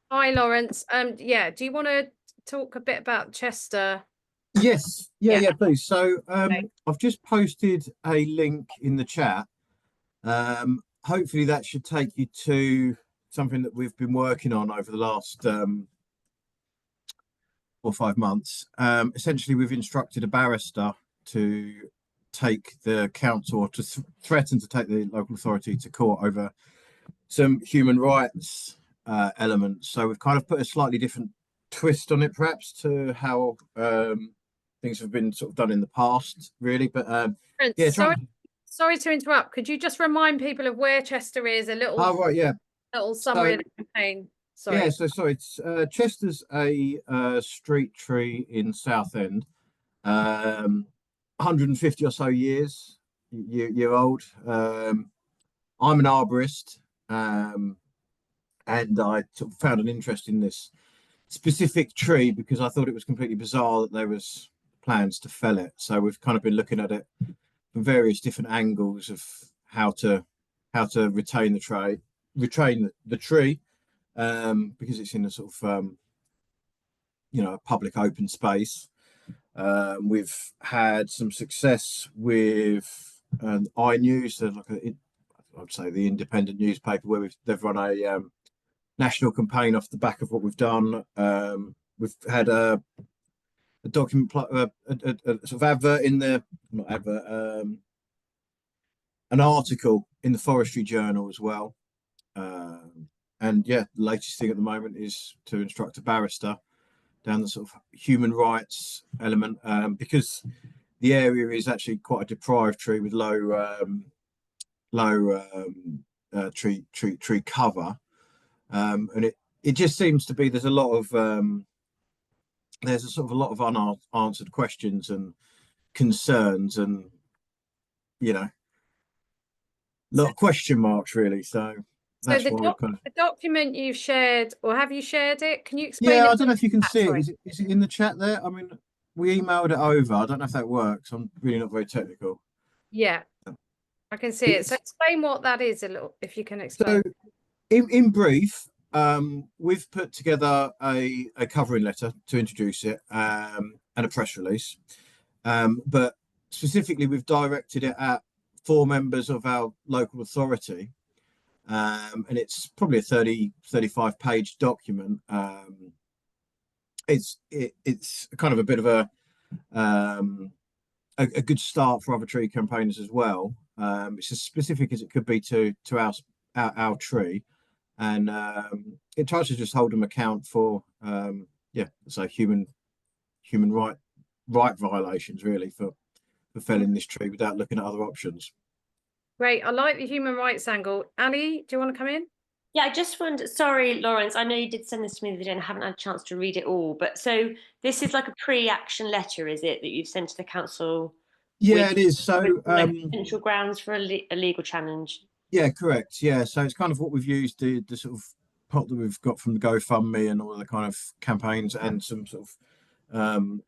Hi, Lawrence. Yeah, do you want to talk a bit about Chester? Yes, yeah, please. So I've just posted a link in the chat. Hopefully that should take you to something that we've been working on over the last 4 or 5 months. Essentially, we've instructed a barrister to take the council, or to threaten to take the local authority to court over some human rights elements. So we've kind of put a slightly different twist on it, perhaps, to how things have been sort of done in the past, really. But yeah, sorry to interrupt. Could you just remind people of where Chester is? A little. Oh, right, yeah. Little summary of the campaign. Sorry. Yeah, so sorry. It's Chester's a street tree in Southend, 150 or so year old. I'm an arborist, and I sort of found an interest in this specific tree because I thought it was completely bizarre that there was plans to fell it. So we've kind of been looking at it from various different angles of how to retain the tree, because it's in a sort of a public open space. We've had some success with iNews, I'd say the independent newspaper, where they've run a national campaign off the back of what we've done. We've had a document, a sort of advert in the, not advert, an article in the Forestry Journal as well. And yeah, the latest thing at the moment is to instruct a barrister down the sort of human rights element, because the area is actually quite a deprived tree with low tree cover, and it just seems to be there's a sort of a lot of unanswered questions and concerns, and a lot of question marks, really. So that's why the document you've shared, or have you shared it? Can you explain? Yeah, I don't know if you can see it. Is it in the chat there? I mean, we emailed it over. I don't know if that works. I'm really not very technical. Yeah, I can see it. So explain what that is a little, if you can explain. So in brief, we've put together a covering letter to introduce it, and a press release. But specifically, we've directed it at 4 members of our local authority. And it's probably a 35 page document. It's kind of a bit of a good start for other tree campaigners as well. It's as specific as it could be to our tree, and it tries to just hold them account for so human right violations, really, for felling this tree without looking at other options. Great. I like the human rights angle. Ali, do you want to come in? Yeah, I just wondered, sorry, Lawrence, I know you did send this to me the other day and I haven't had a chance to read it all, but so this is like a pre-action letter, is it, that you've sent to the council? Yeah, it is. So potential grounds for a legal challenge. Yeah, correct. Yeah, so it's kind of what we've used, the sort of pot that we've got from the GoFundMe and all the kind of campaigns, and some sort of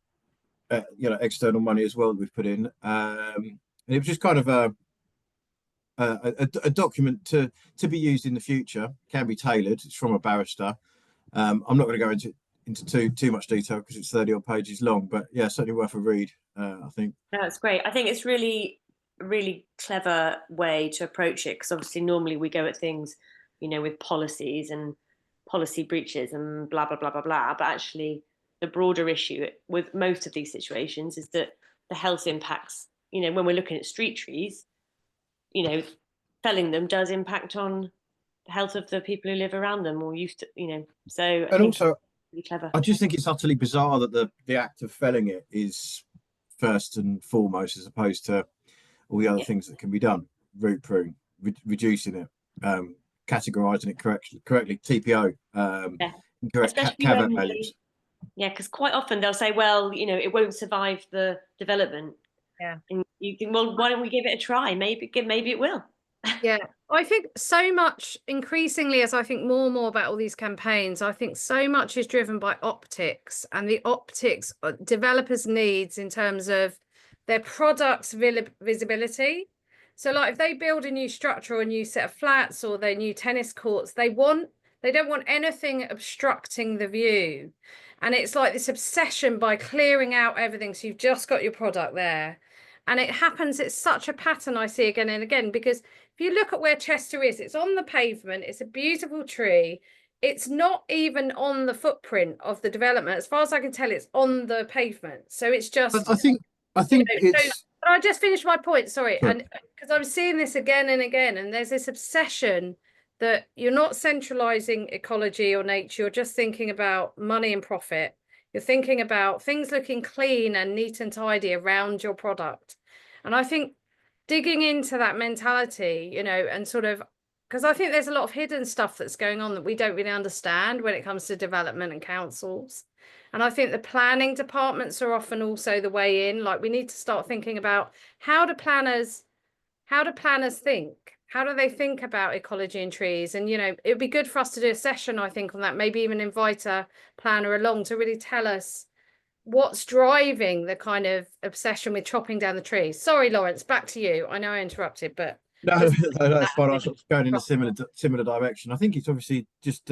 external money as well that we've put in. And it was just kind of a document to be used in the future. Can be tailored. It's from a barrister. I'm not going to go into too much detail because it's 30 odd pages long, but yeah, certainly worth a read, I think. No, that's great. I think it's really clever way to approach it, because obviously normally we go at things, with policies and policy breaches and blah blah blah blah blah, but actually the broader issue with most of these situations is that the health impacts, when we're looking at street trees, you know, felling them does impact on the health of the people who live around them or used to, you know. So and also, it's clever. I just think it's utterly bizarre that the act of felling it is first and foremost, as opposed to all the other things that can be done. Root prune, reducing it, categorizing it correctly, TPO, correct caveat values. Yeah, because quite often they'll say, well, you know, it won't survive the development. Yeah. And you think, well, why don't we give it a try? Maybe it will. Yeah, I think so much increasingly, as I think more and more about all these campaigns, I think so much is driven by optics, and the optics developers' needs in terms of their product's visibility. So like if they build a new structure or a new set of flats or their new tennis courts, they don't want anything obstructing the view. And it's like this obsession by clearing out everything. So you've just got your product there. And it happens, it's such a pattern I see again and again, because if you look at where Chester is, it's on the pavement, it's a beautiful tree. It's not even on the footprint of the development. As far as I can tell, it's on the pavement. So it's just, I think it's. But I just finished my point, sorry. Sure. And because I'm seeing this again and again, and there's this obsession that you're not centralizing ecology or nature, you're just thinking about money and profit. You're thinking about things looking clean and neat and tidy around your product. And I think digging into that mentality, you know, and sort of, because I think there's a lot of hidden stuff that's going on that we don't really understand when it comes to development and councils. And I think the planning departments are often also the way in. Like we need to start thinking about how do planners think? How do they think about ecology and trees? And, you know, it would be good for us to do a session, I think, on that, maybe even invite a planner along to really tell us what's driving the kind of obsession with chopping down the trees. Sorry, Lawrence, back to you. I know I interrupted, but no, that's fine. I was sort of going in a similar direction. I think it's obviously just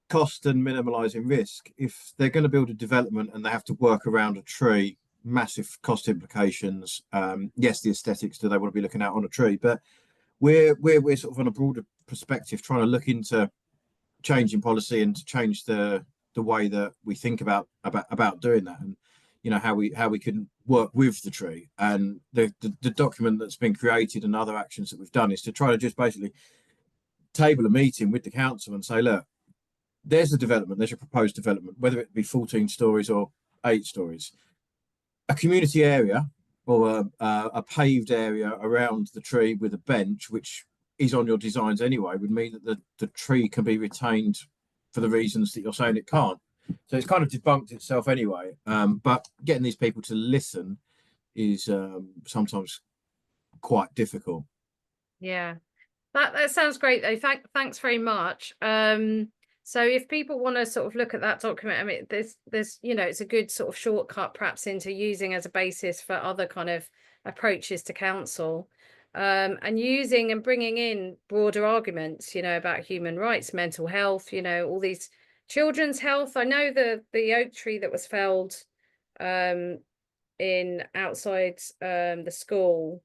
cost and minimalising risk. If they're going to build a development and they have to work around a tree, massive cost implications. Yes, the aesthetics do they want to be looking at on a tree, but we're sort of on a broader perspective trying to look into changing policy and to change the way that we think about doing that, and you know how we can work with the tree. And the document that's been created and other actions that we've done is to try to just basically table a meeting with the council and say, look, there's a development, there's a proposed development, whether it be 14 stories or 8 stories. A community area or a paved area around the tree with a bench, which is on your designs anyway, would mean that the tree can be retained for the reasons that you're saying it can't. So it's kind of debunked itself anyway. But getting these people to listen is sometimes quite difficult. Yeah, that sounds great though. Thanks very much. So if people want to sort of look at that document, I mean, there's you know, it's a good sort of shortcut perhaps into using as a basis for other kind of approaches to council, and using and bringing in broader arguments, you know, about human rights, mental health, you know, all these children's health. I know the oak tree that was felled in outside the school,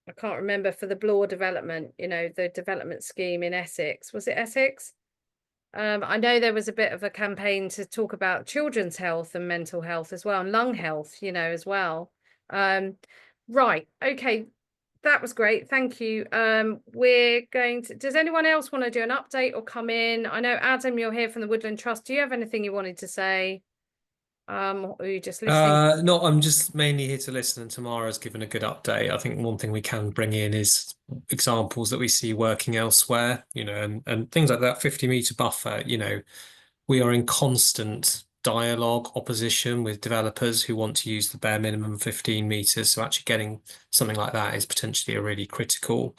I can't remember, for the Blore development, you know, the development scheme in Essex. Was it Essex? I know there was a bit of a campaign to talk about children's health and mental health as well, and lung health, you know, as well. Right. Okay. That was great. Thank you. We're going to, does anyone else want to do an update or come in? I know, Adam, you're here from the Woodland Trust. Do you have anything you wanted to say? Or are you just listening? No, I'm just mainly here to listen, and Tamara's given a good update. I think one thing we can bring in is examples that we see working elsewhere, you know, and things like that 50-meter buffer. You know, we are in constant dialogue, opposition with developers who want to use the bare minimum 15 meters. So actually getting something like that is potentially a really critical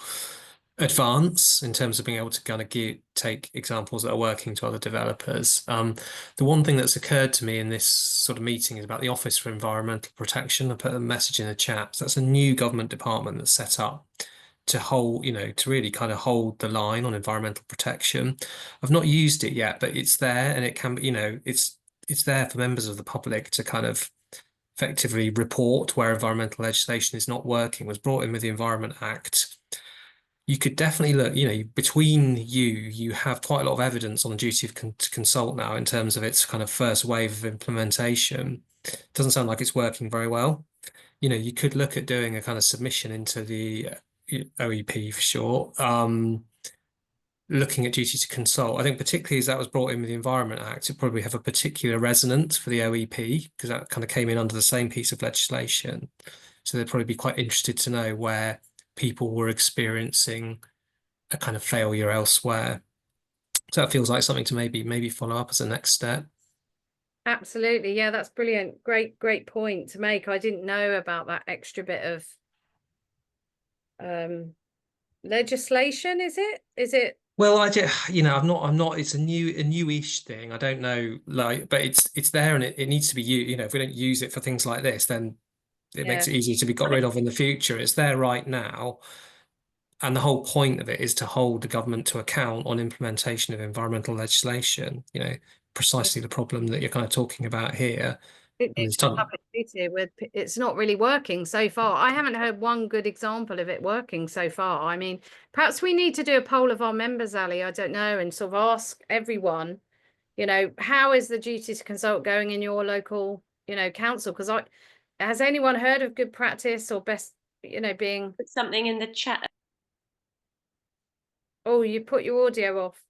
advance in terms of being able to kind of take examples that are working to other developers. The one thing that's occurred to me in this sort of meeting is about the Office for Environmental Protection. I put a message in the chat. So that's a new government department that's set up to hold, you know, to really kind of hold the line on environmental protection. I've not used it yet, but it's there, and it can be, you know, it's there for members of the public to kind of effectively report where environmental legislation is not working. It was brought in with the Environment Act. You could definitely look, you know, between you have quite a lot of evidence on the duty of to consult now in terms of its kind of first wave of implementation. It doesn't sound like it's working very well. you know, you could look at doing a kind of submission into the OEP for short, looking at duty to consult. I think particularly as that was brought in with the Environment Act, it probably have a particular resonance for the OEP because that kind of came in under the same piece of legislation. So they'd probably be quite interested to know where people were experiencing a kind of failure elsewhere. So that feels like something to maybe follow up as a next step. Absolutely. Yeah, that's brilliant. Great point to make. I didn't know about that extra bit of legislation. Is it? Well, you know, I'm not, it's a newish thing. I don't know, like, but it's there and it needs to be used. You know, if we don't use it for things like this, then it makes it easier to be got rid of in the future. It's there right now. And the whole point of it is to hold the government to account on implementation of environmental legislation, you know, precisely the problem that you're kind of talking about here. It's not really working so far. I haven't heard one good example of it working so far. I mean, perhaps we need to do a poll of our members, Ali, I don't know, and sort of ask everyone, you know, how is the duty to consult going in your local, you know, council? Because has anyone heard of good practice or best, you know, being... Put something in the chat. Oh, you put your audio off.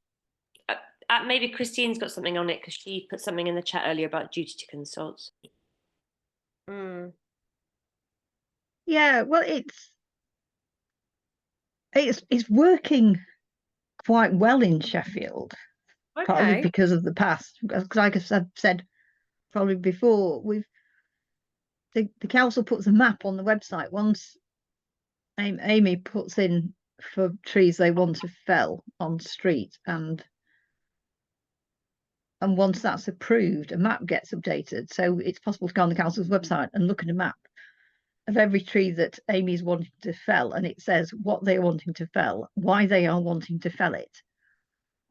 Maybe Christine's got something on it because she put something in the chat earlier about duty to consult. Yeah, well, it's working quite well in Sheffield, partly because of the past. Because, like I've said probably before, the council puts a map on the website. Once Amy puts in for trees they want to fell on street, and once that's approved, a map gets updated. So it's possible to go on the council's website and look at a map of every tree that Amy's wanting to fell, and it says what they're wanting to fell, why they are wanting to fell it,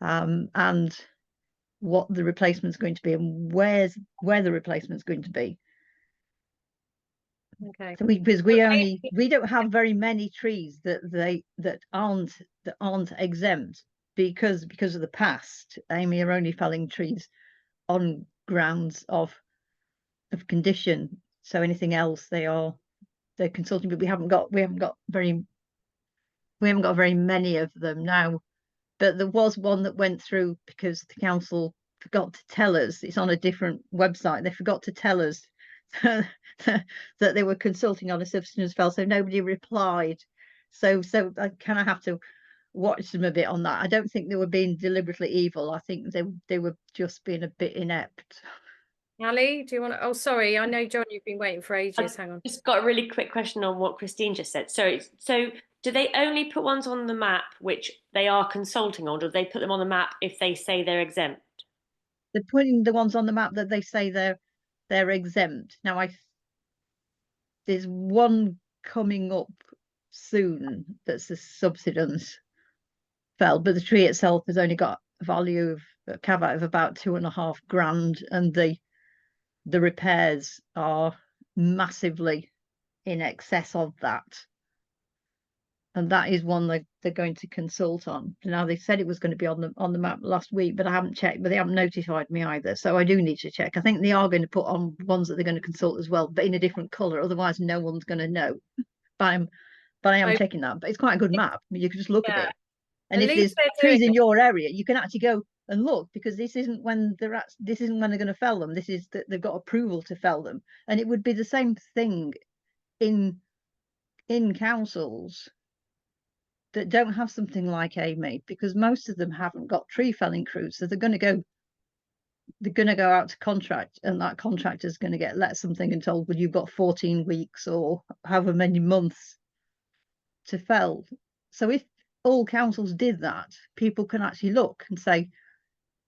and what the replacement's going to be, and where the replacement's going to be. Okay. So because we don't have very many trees that aren't exempt because of the past. Amy are only felling trees on grounds of condition. So anything else they're consulting, but we haven't got very many of them now. But there was one that went through because the council forgot to tell us. It's on a different website. They forgot to tell us that they were consulting on a substance fell, so nobody replied. So I kind of have to watch them a bit on that. I don't think they were being deliberately evil. I think they were just being a bit inept. Ali, do you want to? Oh, sorry. I know, John, you've been waiting for ages. Hang on. Just got a really quick question on what Christine just said. Sorry. So do they only put ones on the map which they are consulting on, or do they put them on the map if they say they're exempt? They're putting the ones on the map that they say they're exempt. Now there's one coming up soon that's a subsidence fell, but the tree itself has only got a value of a caveat of about $2.5 grand, and the repairs are massively in excess of that. And that is one they're going to consult on. Now they said it was going to be on the map last week, but I haven't checked, but they haven't notified me either. So I do need to check. I think they are going to put on ones that they're going to consult as well, but in a different colour. Otherwise, no one's going to know. But I am checking that. But it's quite a good map. You can just look at it. And if there's trees in your area, you can actually go and look, because this isn't when they're going to fell them. This is that they've got approval to fell them. And it would be the same thing in councils that don't have something like Amy, because most of them haven't got tree felling crews. So they're going to go out to contract, and that contractor is going to get let something and told, well, you've got 14 weeks or however many months to fell. So if all councils did that, people can actually look and say,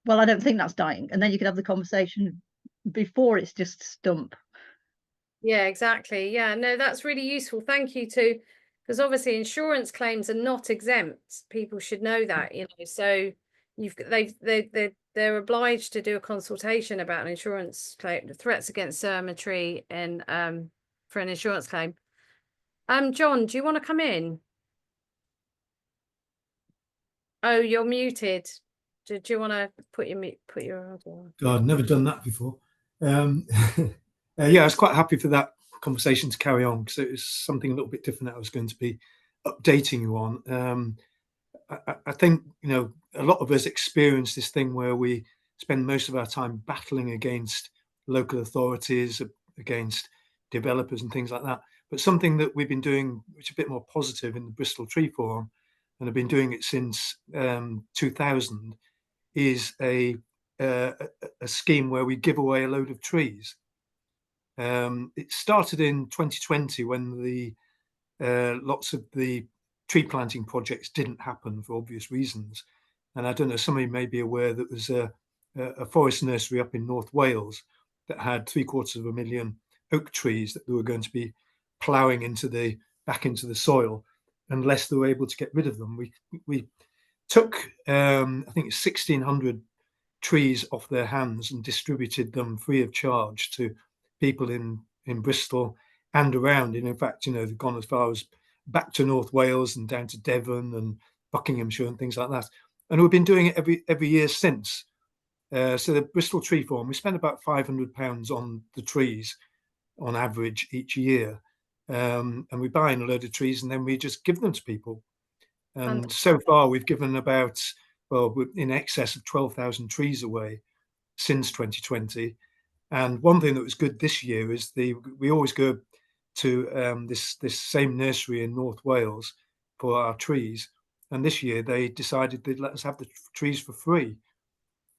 well, I don't think that's dying. And then you can have the conversation before it's just stump. Yeah, exactly. Yeah, no, that's really useful. Thank you too. Because obviously insurance claims are not exempt. People should know that, you know. So they're obliged to do a consultation about an insurance claim, threats against a tree, and for an insurance claim. John, do you want to come in? Oh, you're muted. Do you want to put your God, I've never done that before. Yeah, I was quite happy for that conversation to carry on, because it was something a little bit different that I was going to be updating you on. I think, you know, a lot of us experience this thing where we spend most of our time battling against local authorities, against developers and things like that. But something that we've been doing, which is a bit more positive in the Bristol Tree Forum, and I've been doing it since 2000, is a scheme where we give away a load of trees. It started in 2020 when the lots of the tree planting projects didn't happen for obvious reasons. And I don't know, somebody may be aware that there's a forest nursery up in North Wales that had 750,000 oak trees that they were going to be ploughing back into the soil unless they were able to get rid of them. We took, I think it's 1,600 trees off their hands and distributed them free of charge to people in Bristol and around. And in fact, you know, they've gone as far as back to North Wales and down to Devon and Buckinghamshire and things like that. And we've been doing it every year since. So the Bristol Tree Forum, we spend about £500 on the trees on average each year. And we buy in a load of trees and then we just give them to people. And so far we've given about, well, in excess of 12,000 trees away since 2020. And one thing that was good this year is we always go to this same nursery in North Wales for our trees. And this year they decided they'd let us have the trees for free.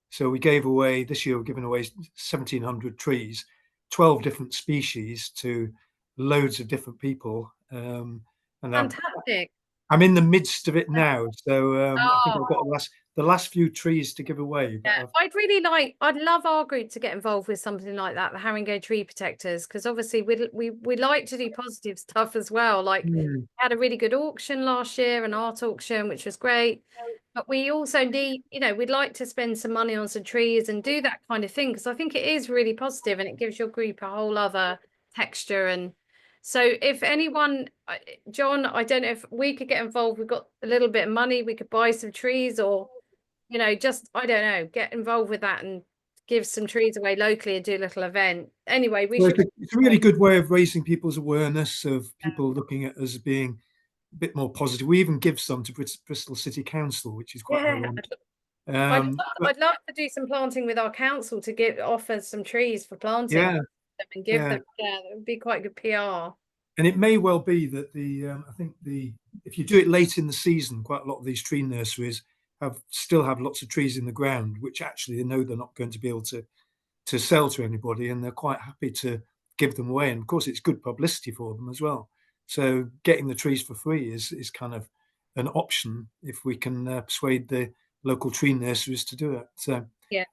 So we gave away, this year we're giving away 1,700 trees, 12 different species to loads of different people. And fantastic. I'm in the midst of it now. So I think I've got the last few trees to give away. Yeah, I'd love our group to get involved with something like that, the Haringey Tree Protectors, because obviously we like to do positive stuff as well. Like we had a really good auction last year, an art auction, which was great. But we also need, you know, we'd like to spend some money on some trees and do that kind of thing, because I think it is really positive and it gives your group a whole other texture. And so if anyone, John, I don't know if we could get involved, we've got a little bit of money, we could buy some trees, or, you know, just, I don't know, get involved with that and give some trees away locally and do a little event. Anyway, it's a really good way of raising people's awareness, of people looking at us being a bit more positive. We even give some to Bristol City Council, which is quite ironic. I'd love to do some planting with our council to offer some trees for planting and give them. Yeah, it would be quite good PR. And it may well be that I think if you do it late in the season, quite a lot of these tree nurseries still have lots of trees in the ground, which actually they know they're not going to be able to sell to anybody, and they're quite happy to give them away. And of course, it's good publicity for them as well. So getting the trees for free is kind of an option if we can persuade the local tree nurseries to do it. So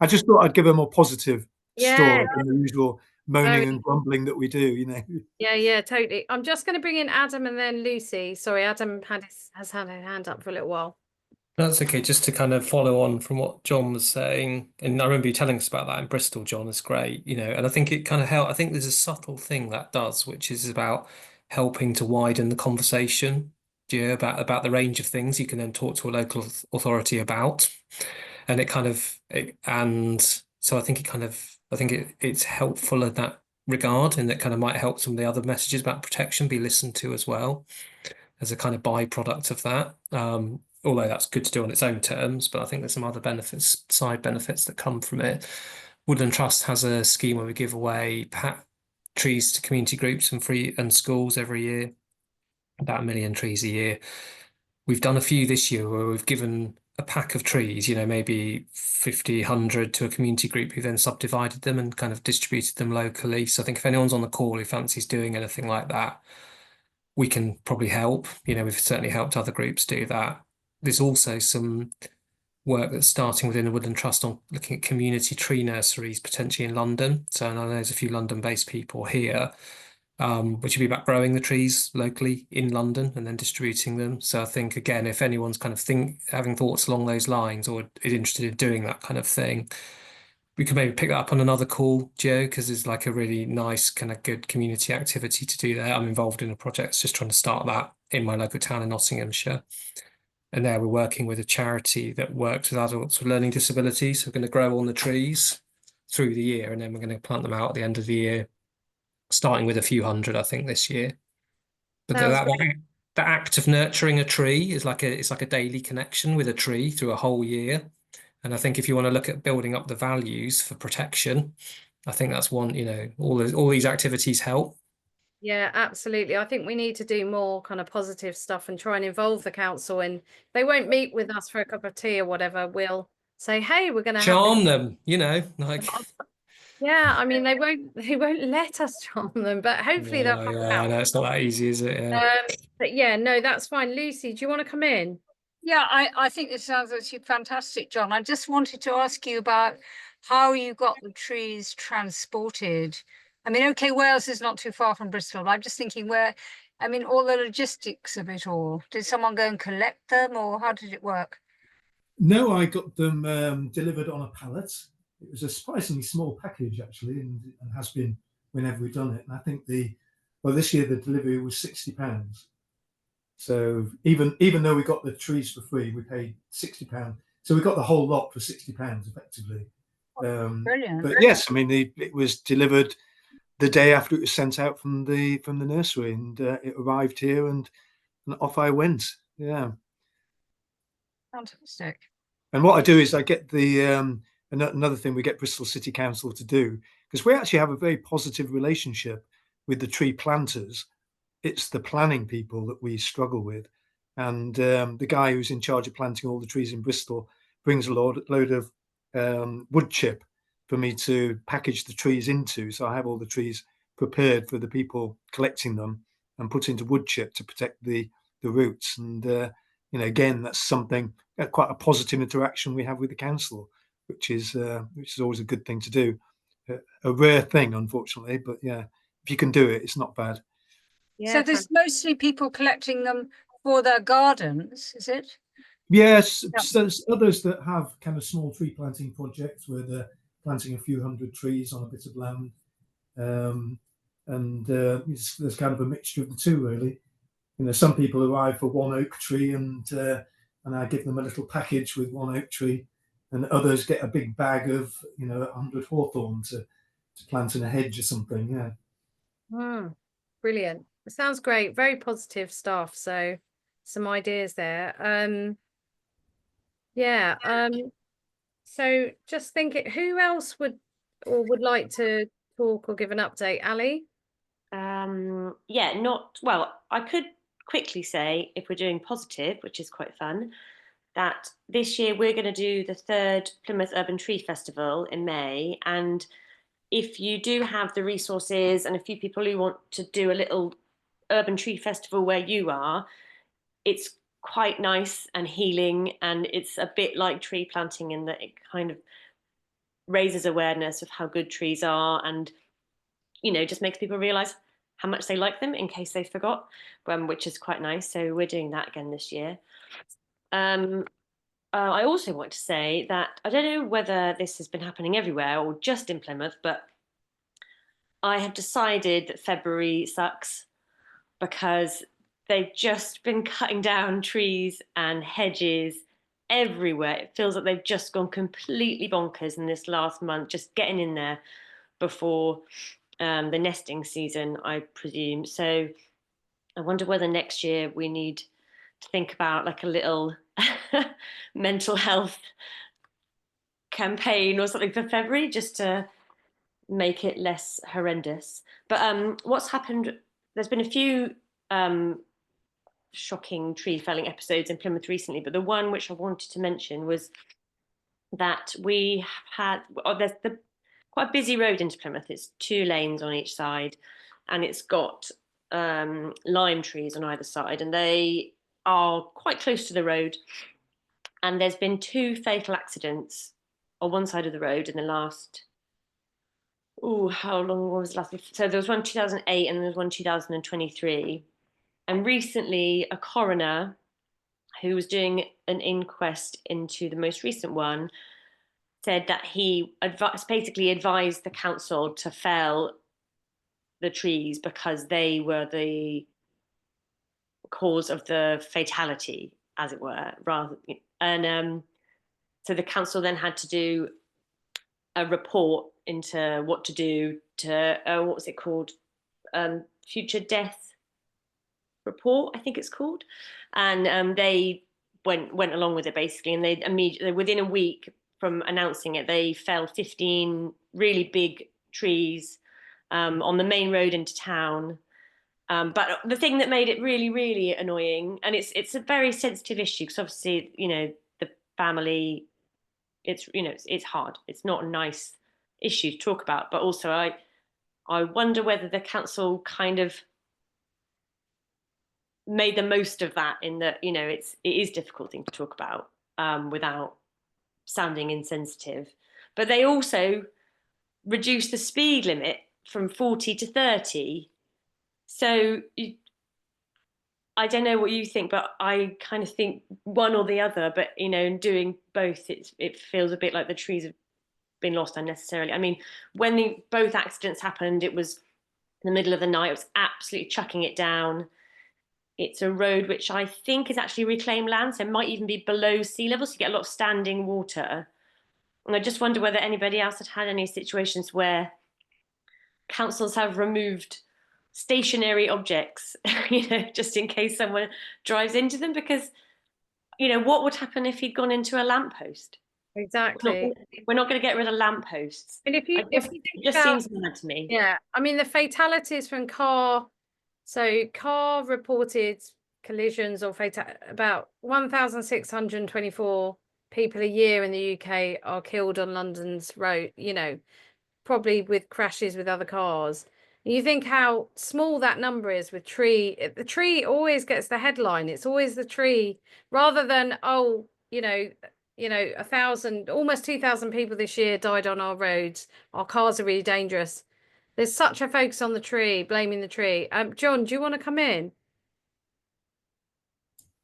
I just thought I'd give a more positive story than the usual moaning and grumbling that we do, you know. Yeah, totally. I'm just going to bring in Adam and then Lucy. Sorry, Adam has had her hand up for a little while. That's okay. Just to kind of follow on from what John was saying, and I remember you telling us about that in Bristol, John. It's great, you know, and I think it kind of helps. I think there's a subtle thing that does, which is about helping to widen the conversation, about the range of things you can then talk to a local authority about, and so I think it's helpful in that regard, and that kind of might help some of the other messages about protection be listened to as well as a kind of byproduct of that. Although that's good to do on its own terms, but I think there's some other side benefits that come from it. Woodland Trust has a scheme where we give away trees to community groups and schools every year, about 1 million trees a year. We've done a few this year where we've given a pack of trees, you know, maybe 50, 100 to a community group who then subdivided them and kind of distributed them locally. So I think if anyone's on the call who fancies doing anything like that, we can probably help. You know, we've certainly helped other groups do that. There's also some work that's starting within the Woodland Trust on looking at community tree nurseries, potentially in London. So I know there's a few London-based people here, which would be about growing the trees locally in London and then distributing them. So I think, again, if anyone's kind of having thoughts along those lines or is interested in doing that kind of thing, we could maybe pick that up on another call, Joe, because there's like a really nice kind of good community activity to do there. I'm involved in a project that's just trying to start that in my local town in Nottinghamshire. And there we're working with a charity that works with adults with learning disabilities. So we're going to grow on the trees through the year, and then we're going to plant them out at the end of the year. starting with a few hundred, I think, this year. But Sounds the act of nurturing a tree is it's like a daily connection with a tree through a whole year. And I think if you want to look at building up the values for protection, I think that's one, all these activities help. Yeah, absolutely. I think we need to do more kind of positive stuff and try and involve the council. And they won't meet with us for a cup of tea or whatever. We'll say, hey, we're going to charm them, like. Yeah, I mean, they won't let us charm them, but hopefully they'll come I know it's not that easy, is it? Yeah. But yeah, no, that's fine. Lucy, do you want to come in? Yeah, I think this sounds actually fantastic, John. I just wanted to ask you about how you got the trees transported. I mean, okay, Wales is not too far from Bristol, but I'm just thinking all the logistics of it all. Did someone go and collect them, or how did it work? No, I got them delivered on a pallet. It was a surprisingly small package, actually, and has been whenever we've done it. And I think this year the delivery was £60. So even though we got the trees for free, we paid £60. So we got the whole lot for £60 effectively. Brilliant. But yes, I mean, it was delivered the day after it was sent out from the nursery, and it arrived here, and off I went. Yeah. Fantastic. And what I do is I get another thing we get Bristol City Council to do, because we actually have a very positive relationship with the tree planters. It's the planning people that we struggle with. And the guy who's in charge of planting all the trees in Bristol brings a load of wood chip for me to package the trees into. So I have all the trees prepared for the people collecting them and put into wood chip to protect the roots. And again, that's something, quite a positive interaction we have with the council, which is always a good thing to do. A rare thing, unfortunately, but yeah, if you can do it, it's not bad. Yeah, so there's mostly people collecting them for their gardens, is it? Yes, so there's others that have kind of small tree planting projects where they're planting a few hundred trees on a bit of land. There's kind of a mixture of the two, really. Some people arrive for one oak tree and I give them a little package with one oak tree, and others get a big bag of 100 hawthorn to plant in a hedge or something. Yeah. Brilliant. It sounds great. Very positive stuff. So some ideas there. So just thinking, who else would like to talk or give an update? Ali? I could quickly say, if we're doing positive, which is quite fun, that this year we're going to do the 3rd Plymouth Urban Tree Festival in May. And if you do have the resources and a few people who want to do a little urban tree festival where you are, it's quite nice and healing, and it's a bit like tree planting in that it kind of raises awareness of how good trees are, and just makes people realize how much they like them in case they forgot, which is quite nice. So we're doing that again this year. I also want to say that I don't know whether this has been happening everywhere or just in Plymouth, but I have decided that February sucks because they've just been cutting down trees and hedges everywhere. It feels like they've just gone completely bonkers in this last month, just getting in there before the nesting season, I presume. So I wonder whether next year we need to think about like a little mental health campaign or something for February, just to make it less horrendous. But what's happened, there's been a few shocking tree felling episodes in Plymouth recently, but the one which I wanted to mention was that we had, there's quite a busy road into Plymouth. It's 2 lanes on each side, and it's got lime trees on either side, and they are quite close to the road. And there's been 2 fatal accidents on one side of the road in the last, how long was the last? So there was one 2008 and there was one 2023. And recently a coroner who was doing an inquest into the most recent one said that he basically advised the council to fell the trees because they were the cause of the fatality, as it were, so the council then had to do a report into what to do to what was it called, future death report, I think it's called, and they went along with it basically, and they immediately, within a week from announcing it, they felled 15 really big trees on the main road into town. But the thing that made it really, really annoying, and it's a very sensitive issue, because obviously, you know, the family, it's, you know, it's hard. It's not a nice issue to talk about, but also I wonder whether the council kind of made the most of that, in that, you know, it is a difficult thing to talk about without sounding insensitive. But they also reduced the speed limit from 40 to 30. So I don't know what you think, but I kind of think one or the other. But, you know, in doing both, it feels a bit like the trees have been lost unnecessarily. I mean, when both accidents happened, it was in the middle of the night. It was absolutely chucking it down. It's a road which I think is actually reclaimed land, so it might even be below sea level, so you get a lot of standing water. And I just wonder whether anybody else had any situations where councils have removed stationary objects, you know, just in case someone drives into them, because, you know, what would happen if he'd gone into a lamppost? Exactly. We're not going to get rid of lampposts. And if you think it just about, seems mad to me. yeah, I mean, the fatalities from car reported collisions or about 1,624 people a year in the UK are killed on London's road, you know, probably with crashes with other cars. And you think how small that number is with the tree always gets the headline. It's always the tree, rather than, oh, you know, 1,000, almost 2,000 people this year died on our roads. Our cars are really dangerous. There's such a focus on the tree, blaming the tree. John, do you want to come in?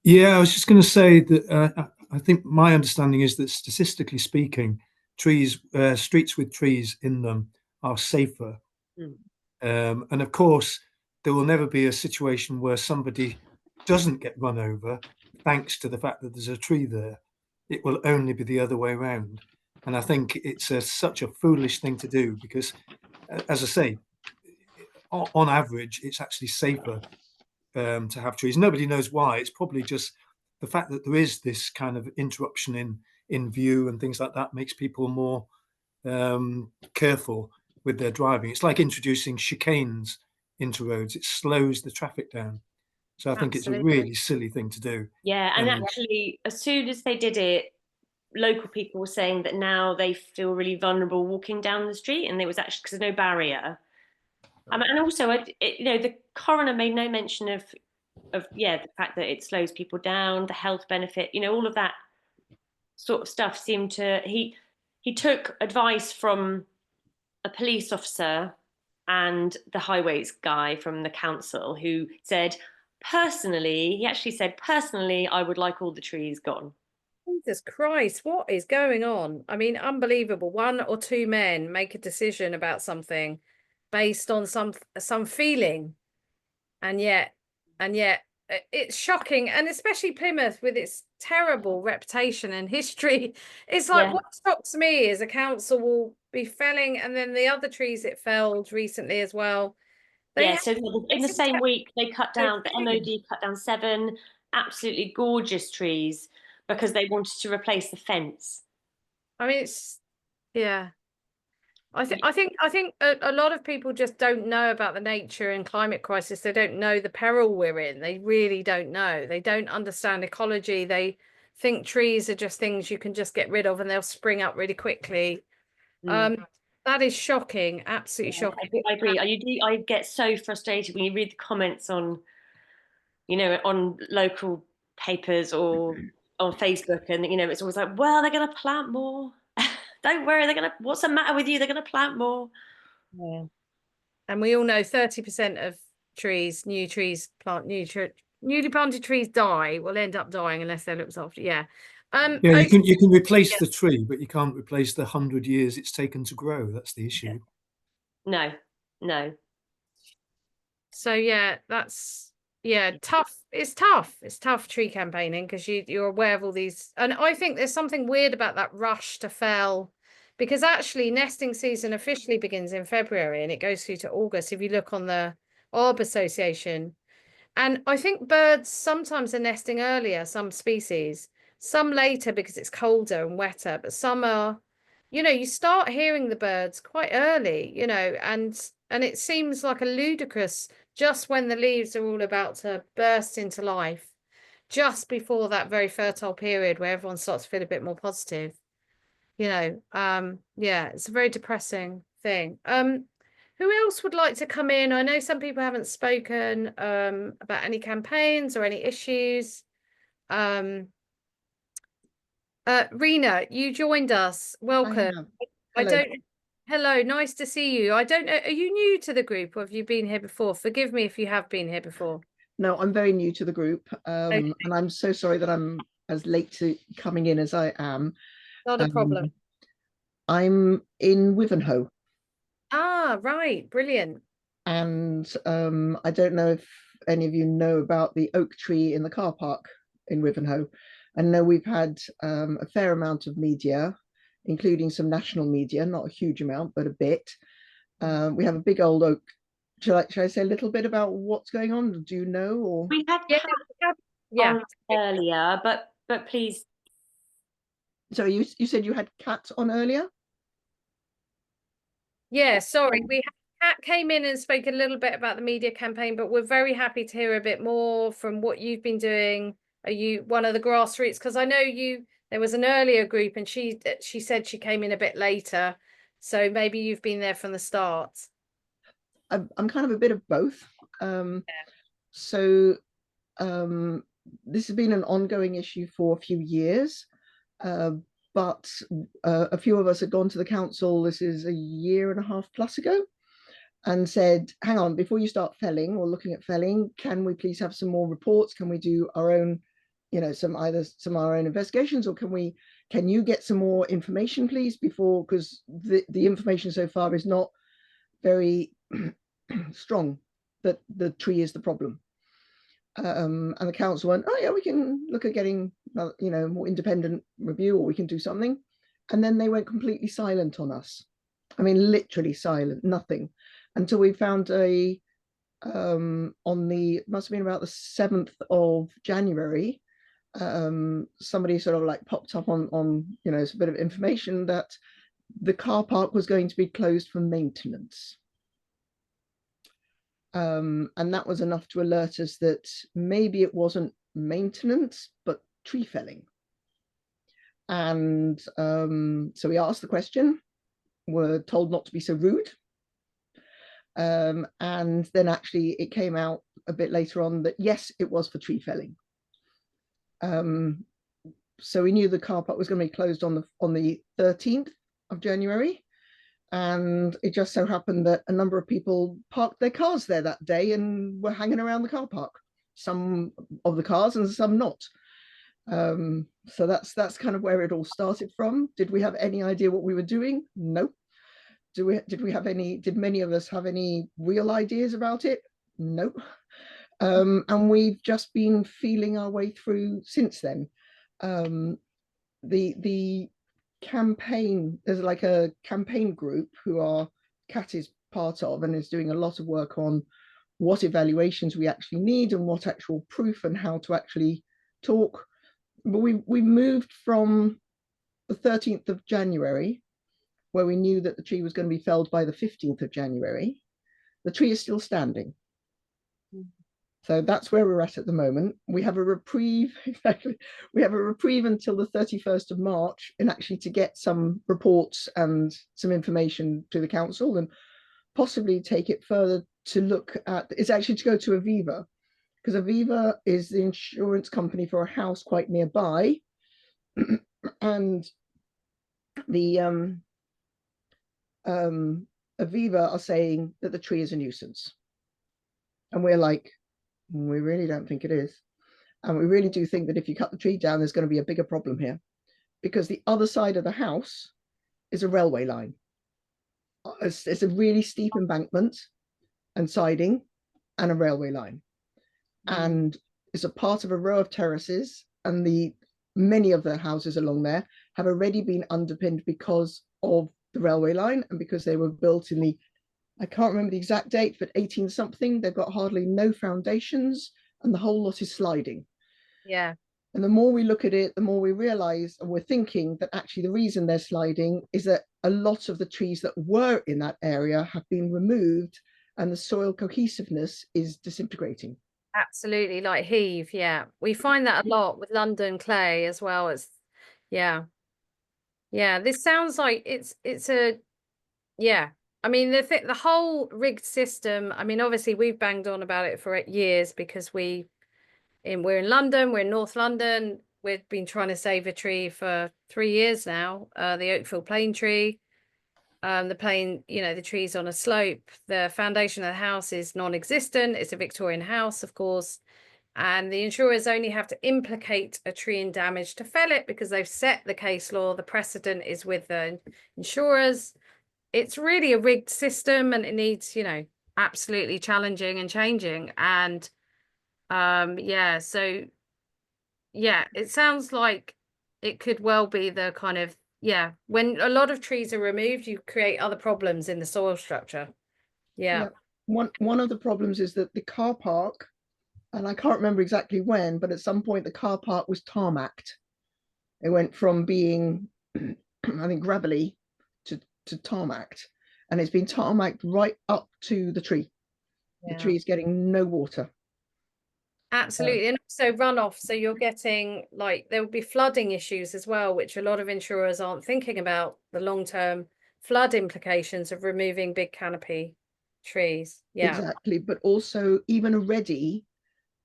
Yeah, I was just going to say that I think my understanding is that statistically speaking, streets with trees in them are safer. And of course, there will never be a situation where somebody doesn't get run over thanks to the fact that there's a tree there. It will only be the other way around. And I think it's such a foolish thing to do, because, as I say, on average, it's actually safer to have trees. Nobody knows why. It's probably just the fact that there is this kind of interruption in view and things like that makes people more careful with their driving. It's like introducing chicanes into roads. It slows the traffic down. So I think it's a really silly thing to do. Yeah, and actually, as soon as they did it, local people were saying that now they feel really vulnerable walking down the street, and it was actually because there's no barrier. And also, you know, the coroner made no mention of the fact that it slows people down, the health benefit, you know, all of that sort of stuff seemed to. He took advice from a police officer and the highways guy from the council, who said, he actually said, personally, I would like all the trees gone. Jesus Christ, what is going on? I mean, unbelievable. One or two men make a decision about something based on some feeling, and yet it's shocking. And especially Plymouth, with its terrible reputation and history, it's like, what shocks me is a council will be felling, and then the other trees it felled recently as well. So in the same week the MOD cut down 7 absolutely gorgeous trees because they wanted to replace the fence. I mean, I think a lot of people just don't know about the nature and climate crisis. They don't know the peril we're in. They really don't know. They don't understand ecology. They think trees are just things you can just get rid of and they'll spring up really quickly. That is shocking, absolutely shocking. I agree. I get so frustrated when you read the comments on, you know, on local papers or on Facebook, and, you know, it's always like, well, they're going to plant more. Don't worry, what's the matter with you? They're going to plant more. Yeah. And we all know 30% of newly planted trees will end up dying unless they're looked after. Yeah. You can replace the tree, but you can't replace the 100 years it's taken to grow. That's the issue. No. So yeah, that's tough. It's tough tree campaigning, because you're aware of all these. And I think there's something weird about that rush to fell, because actually nesting season officially begins in February and it goes through to August. If you look on the Orb Association. And I think birds sometimes are nesting earlier, some species, some later because it's colder and wetter, but some are, you know, you start hearing the birds quite early, you know, and it seems like a ludicrous just when the leaves are all about to burst into life, just before that very fertile period where everyone starts to feel a bit more positive, you know. Yeah, it's a very depressing thing. Who else would like to come in? I know some people haven't spoken about any campaigns or any issues. Rena, you joined us. Welcome. Hello, nice to see you. I don't know, are you new to the group or have you been here before? Forgive me if you have been here before. No, I'm very new to the group, Okay. and I'm so sorry that I'm as late to coming in as I am. Not a problem. I'm in Wivenhoe. Ah, right, brilliant. And I don't know if any of you know about the oak tree in the car park in Wivenhoe. I know we've had a fair amount of media, including some national media, not a huge amount, but a bit. We have a big old oak. Should I say a little bit about what's going on? Do you know? Or We had yeah earlier, but please. So you said you had Kat on earlier? Yeah, sorry. Kat came in and spoke a little bit about the media campaign, but we're very happy to hear a bit more from what you've been doing. Are you one of the grassroots? Because I know there was an earlier group and she said she came in a bit later. So maybe you've been there from the start. I'm kind of a bit of both. So this has been an ongoing issue for a few years, but a few of us had gone to the council, this is a year and a half plus ago, and said, hang on, before you start felling or looking at felling, can we please have some more reports? Can we do our own, you know, some of our own investigations, or can you get some more information, please, before, because the information so far is not very strong that the tree is the problem. And the council went, oh yeah, we can look at getting, you know, more independent review, or we can do something. And then they went completely silent on us. I mean, literally silent, nothing, until we found on the, must have been about the 7th of January, somebody sort of like popped up on you know, a bit of information that the car park was going to be closed for maintenance. And that was enough to alert us that maybe it wasn't maintenance, but tree felling. And so we asked the question, were told not to be so rude. And then actually it came out a bit later on that yes, it was for tree felling. So we knew the car park was going to be closed on the 13th of January. And it just so happened that a number of people parked their cars there that day and were hanging around the car park, some of the cars and some not. So that's kind of where it all started from. Did we have any idea what we were doing? No. Did many of us have any real ideas about it? No. And we've just been feeling our way through since then. The campaign, there's like a campaign group who Kat is part of, and is doing a lot of work on what evaluations we actually need and what actual proof and how to actually talk. But we moved from the 13th of January, where we knew that the tree was going to be felled by the 15th of January. The tree is still standing. So that's where we're at the moment. We have a reprieve, exactly. We have a reprieve until the 31st of March, and actually to get some reports and some information to the council, and possibly take it further to look at, it's actually to go to Aviva, because Aviva is the insurance company for a house quite nearby. And the Aviva are saying that the tree is a nuisance. And we're like, we really don't think it is. And we really do think that if you cut the tree down, there's going to be a bigger problem here, because the other side of the house is a railway line. It's a really steep embankment and siding and a railway line. And it's a part of a row of terraces, and many of the houses along there have already been underpinned because of the railway line, and because they were built in the I can't remember the exact date, but 18 something, they've got hardly no foundations and the whole lot is sliding. Yeah. And the more we look at it, the more we realize, and we're thinking that actually the reason they're sliding is that a lot of the trees that were in that area have been removed and the soil cohesiveness is disintegrating. Absolutely, like heave. Yeah, we find that a lot with London clay as well. As yeah, this sounds like it's a yeah. I mean, the whole rigged system. I mean, obviously we've banged on about it for years because we're in London, we're in North London. We've been trying to save a tree for 3 years now. The Oakfield plane tree. The plane, the tree's on a slope. The foundation of the house is non-existent. It's a Victorian house, of course. And the insurers only have to implicate a tree in damage to fell it because they've set the case law. The precedent is with the insurers. It's really a rigged system and it needs, absolutely challenging and changing. And it sounds like it could well be the kind of, when a lot of trees are removed, you create other problems in the soil structure. Yeah. One of the problems is that the car park, and I can't remember exactly when, but at some point the car park was tarmacked. It went from being, I think, gravelly to tarmacked, and it's been tarmacked right up to the tree. The tree is getting no water. Absolutely. And also runoff. So you're getting there will be flooding issues as well, which a lot of insurers aren't thinking about, the long-term flood implications of removing big canopy trees. Yeah. Exactly. But also even already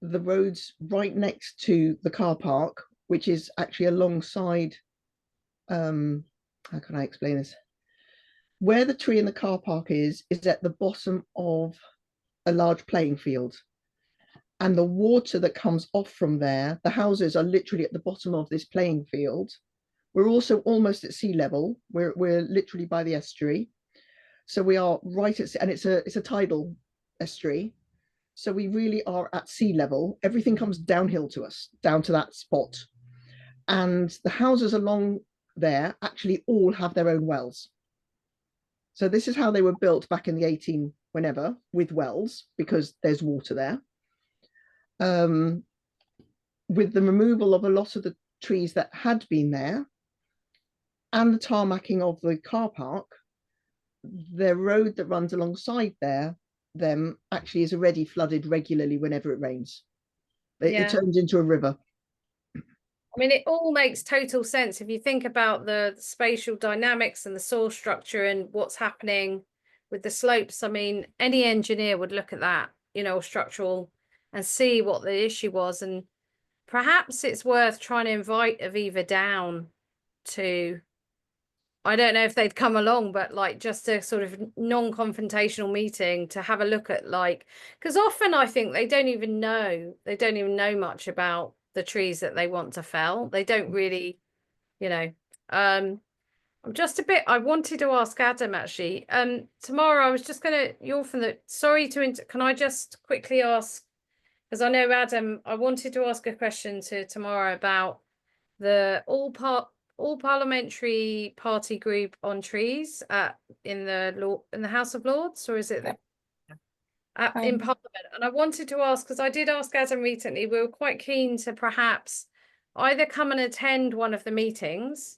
the roads right next to the car park, which is actually alongside, how can I explain this? Where the tree in the car park is at the bottom of a large playing field. And the water that comes off from there, the houses are literally at the bottom of this playing field. We're also almost at sea level. We're literally by the estuary. So we are right at, and it's a tidal estuary. So we really are at sea level. Everything comes downhill to us, down to that spot. And the houses along there actually all have their own wells. So this is how they were built back in the 18 whenever, with wells, because there's water there. With the removal of a lot of the trees that had been there and the tarmacking of the car park, the road that runs alongside them actually is already flooded regularly whenever it rains. It turns into a river. I mean, it all makes total sense if you think about the spatial dynamics and the soil structure and what's happening with the slopes. I mean, any engineer would look at that, structural, and see what the issue was. And perhaps it's worth trying to invite Aviva down to, I don't know if they'd come along, but just a sort of non-confrontational meeting to have a look at because often I think they don't even know much about the trees that they want to fell. They don't really, I'm just a bit, I wanted to ask Adam actually, tomorrow I was just going to, can I just quickly ask, because I know Adam, I wanted to ask a question to tomorrow about the all parliamentary party group on trees in the House of Lords, or is it in Parliament? And I wanted to ask, because I did ask Adam recently, we were quite keen to perhaps either come and attend one of the meetings,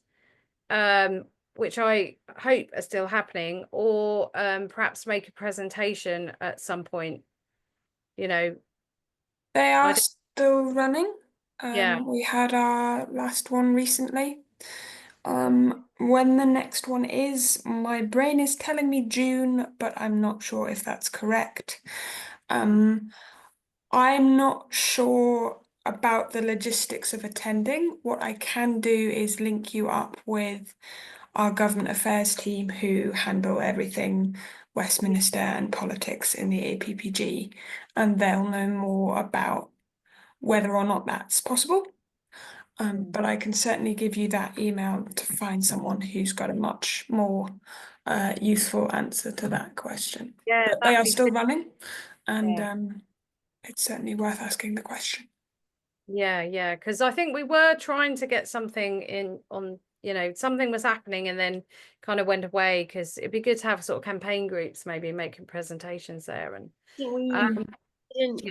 which I hope are still happening, or perhaps make a presentation at some point. They are still running. Yeah. We had our last one recently. When the next one is, my brain is telling me June, but I'm not sure if that's correct. I'm not sure about the logistics of attending. What I can do is link you up with our government affairs team who handle everything Westminster and politics in the APPG, and they'll know more about whether or not that's possible. But I can certainly give you that email to find someone who's got a much more useful answer to that question. Yeah, but they are still running, and it's certainly worth asking the question. Yeah, because I think we were trying to get something in on, you know, something was happening and then kind of went away, because it'd be good to have sort of campaign groups maybe making presentations there. And we didn't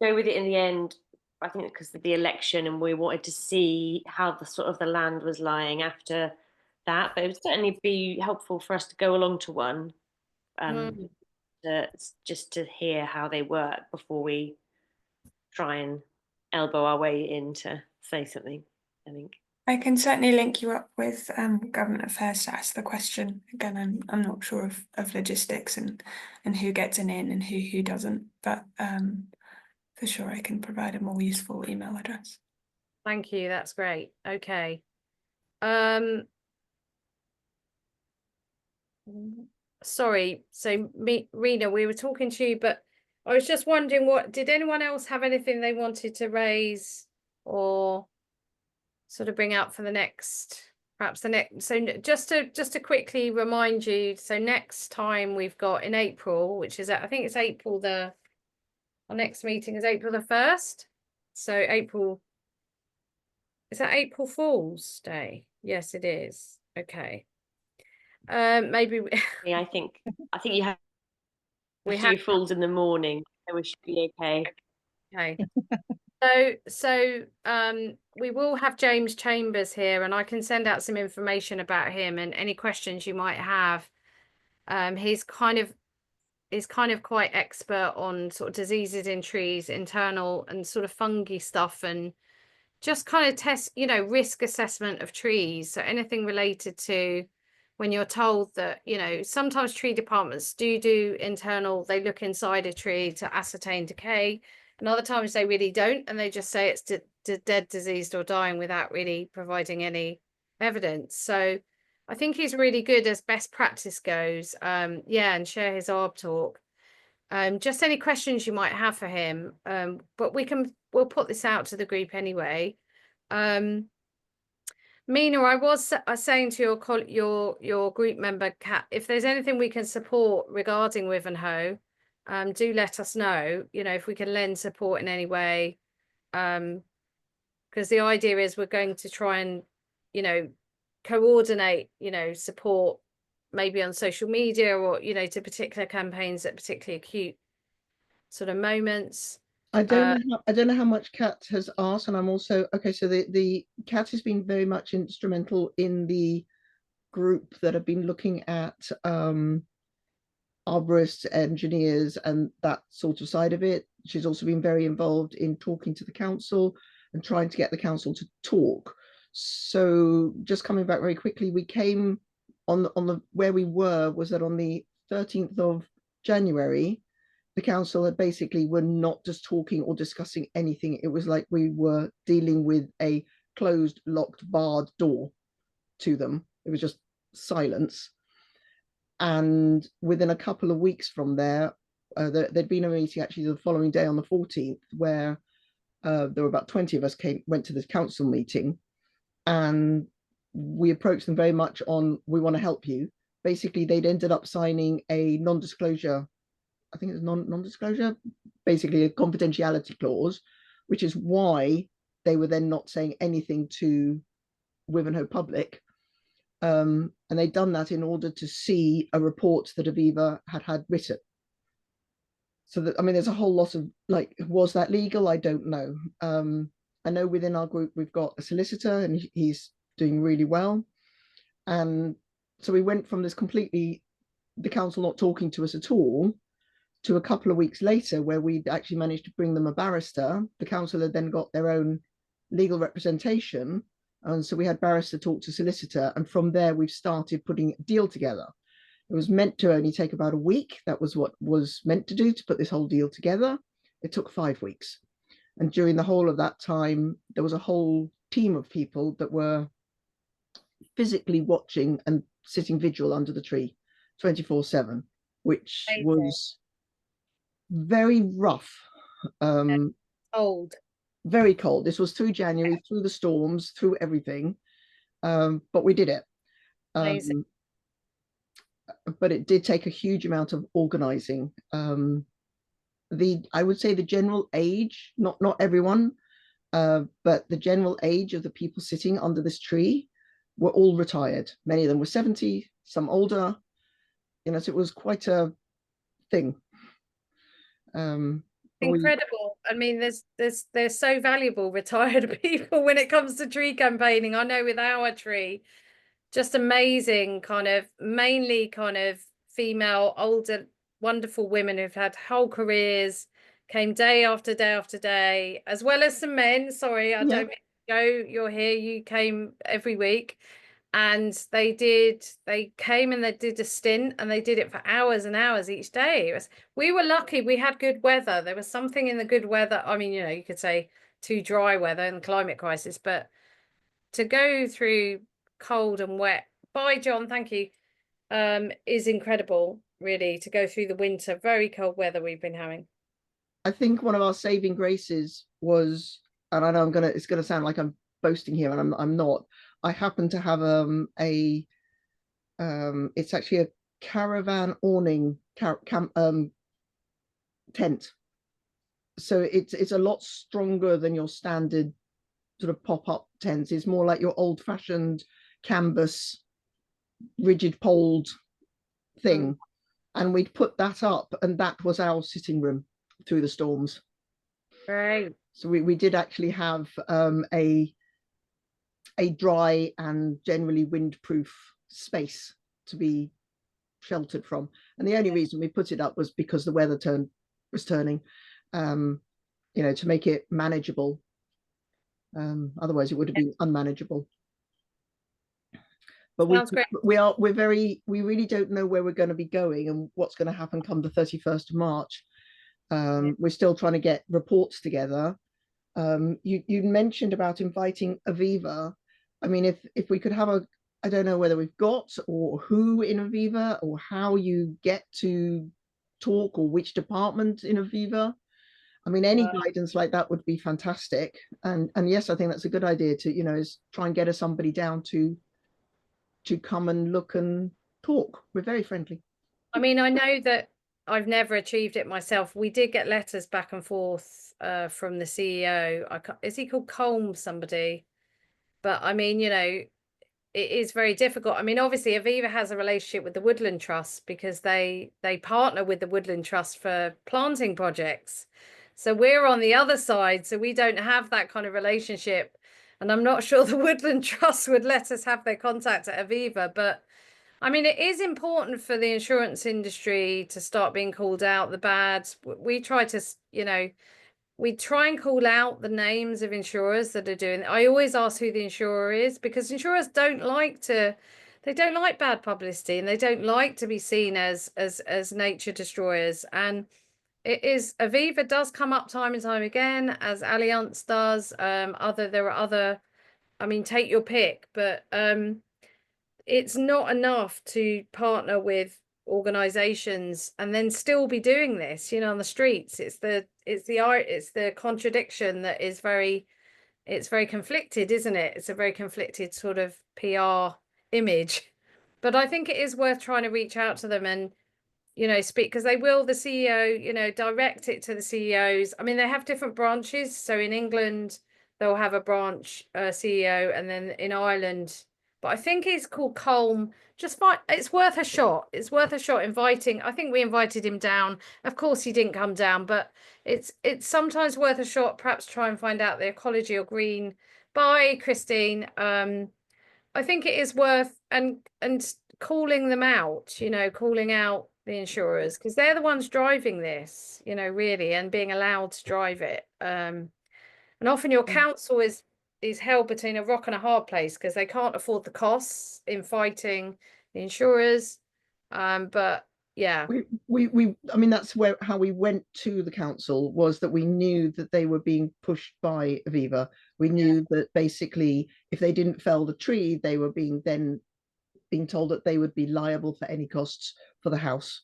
go with it in the end, I think because of the election, and we wanted to see how the sort of the land was lying after that. But it would certainly be helpful for us to go along to one, just to hear how they work before we try and elbow our way in to say something, I think. I can certainly link you up with government affairs to ask the question. Again, I'm not sure of logistics and who gets an in and who doesn't, but for sure I can provide a more useful email address. Thank you, that's great. Okay. Sorry, so Rena, we were talking to you, but I was just wondering, what did anyone else have anything they wanted to raise or sort of bring up for the next, perhaps the next? So just to quickly remind you, so next time we've got in April, which is I think it's April our next meeting is April the 1st. So April, is that April Fool's Day? Yes, it is. Okay. Maybe yeah, I think you have we have fools in the morning, so we should be okay. Okay. So we will have James Chambers here, and I can send out some information about him and any questions you might have. He's kind of quite expert on sort of diseases in trees, internal and sort of fungi stuff, and just kind of test, you know, risk assessment of trees. So anything related to when you're told that, you know, sometimes tree departments do internal, they look inside a tree to ascertain decay, and other times they really don't, and they just say it's dead, diseased or dying without really providing any evidence. So I think he's really good as best practice goes. Yeah, and share his ARB talk. Just any questions you might have for him, but we'll put this out to the group anyway. Mina, I was saying to your group member Kat, if there's anything we can support regarding Wivenhoe, do let us know. You know, if we can lend support in any way, because the idea is we're going to try and, you know, coordinate, you know, support maybe on social media or, you know, to particular campaigns at particularly acute sort of moments. I don't know how much Kat has asked, and I'm also okay. So the Kat has been very much instrumental in the group that have been looking at arborists, engineers, and that sort of side of it. She's also been very involved in talking to the council and trying to get the council to talk. So just coming back very quickly, we came on the where we were was that on the 13th of January. The council had basically were not just talking or discussing anything. It was like we were dealing with a closed, locked, barred door to them. It was just silence. And within a couple of weeks from there, there'd been a meeting actually the following day on the 14th, where there were about 20 of us went to this council meeting, and we approached them very much on, we want to help you. Basically, they'd ended up signing a non-disclosure, I think it's non-disclosure, basically a confidentiality clause, which is why they were then not saying anything to Wivenhoe Public. And they'd done that in order to see a report that Aviva had written. So that, I mean, there's a whole lot of like, was that legal? I don't know. I know within our group, we've got a solicitor and he's doing really well. And so we went from this completely, the council not talking to us at all, to a couple of weeks later where we'd actually managed to bring them a barrister. The council had then got their own legal representation. And so we had barrister talk to solicitor. And from there, we've started putting a deal together. It was meant to only take about a week. That was what was meant to do, to put this whole deal together. It took 5 weeks. And during the whole of that time, there was a whole team of people that were physically watching and sitting vigil under the tree 24/7, which was very rough. Cold. Very cold. This was through January, through the storms, through everything. But we did it. But it did take a huge amount of organizing. I would say the general age, not everyone, but the general age of the people sitting under this tree were all retired. Many of them were 70, some older. You know, so it was quite a thing. Incredible. I mean, they're so valuable, retired people, when it comes to tree campaigning. I know with our tree, just amazing, kind of mainly kind of female, older, wonderful women who've had whole careers, came day after day after day, as well as some men. Sorry, I don't mean to go, you're here, you came every week. And they came and they did a stint, and they did it for hours and hours each day. We were lucky, we had good weather. There was something in the good weather. I mean, you know, you could say too dry weather and the climate crisis, but to go through cold and wet, bye John, thank you, is incredible, really, to go through the winter, very cold weather we've been having. I think one of our saving graces was, and I know it's gonna sound like I'm boasting here, and I'm not. I happen to have it's actually a caravan awning tent. So it's a lot stronger than your standard sort of pop-up tents. It's more like your old-fashioned canvas, rigid poled thing. And we'd put that up, and that was our sitting room through the storms. Right. So we did actually have a dry and generally windproof space to be sheltered from. And the only reason we put it up was because the weather was turning, you know, to make it manageable. Otherwise it would have been unmanageable. But we really don't know where we're going to be going and what's going to happen come the 31st of March. We're still trying to get reports together. You mentioned about inviting Aviva. I mean, if we could have I don't know whether we've got or who in Aviva, or how you get to talk, or which department in Aviva. I mean, any guidance like that would be fantastic. And yes, I think that's a good idea to, you know, is try and get somebody down to come and look and talk. We're very friendly. I mean, I know that I've never achieved it myself. We did get letters back and forth from the CEO. Is he called Colm somebody? But I mean, you know, it is very difficult. I mean, obviously Aviva has a relationship with the Woodland Trust, because they partner with the Woodland Trust for planting projects. So we're on the other side, so we don't have that kind of relationship. And I'm not sure the Woodland Trust would let us have their contact at Aviva. But I mean, it is important for the insurance industry to start being called out, the bads. We try to, you know, we try and call out the names of insurers that are doing it. I always ask who the insurer is, because insurers don't like bad publicity, and they don't like to be seen as nature destroyers. And Aviva does come up time and time again, as Allianz does. There are other, I mean, take your pick, but it's not enough to partner with organizations and then still be doing this, you know, on the streets. It's the contradiction that is it's very conflicted, isn't it? It's a very conflicted sort of PR image. But I think it is worth trying to reach out to them and, you know, speak, because the CEO, you know, direct it to the CEOs. I mean, they have different branches. So in England, they'll have a branch CEO, and then in Ireland, but I think he's called Colm. Just fine. It's worth a shot. It's worth a shot inviting. I think we invited him down. Of course, he didn't come down, but it's sometimes worth a shot. Perhaps try and find out the ecology or green. Bye, Christine. I think it is worth and calling them out. You know, calling out the insurers, because they're the ones driving this. You know, really, and being allowed to drive it. And often your council is held between a rock and a hard place, because they can't afford the costs in fighting the insurers. But yeah, I mean, that's how we went to the council, was that we knew that they were being pushed by Aviva. We knew that basically if they didn't fell the tree, they were being told that they would be liable for any costs for the house.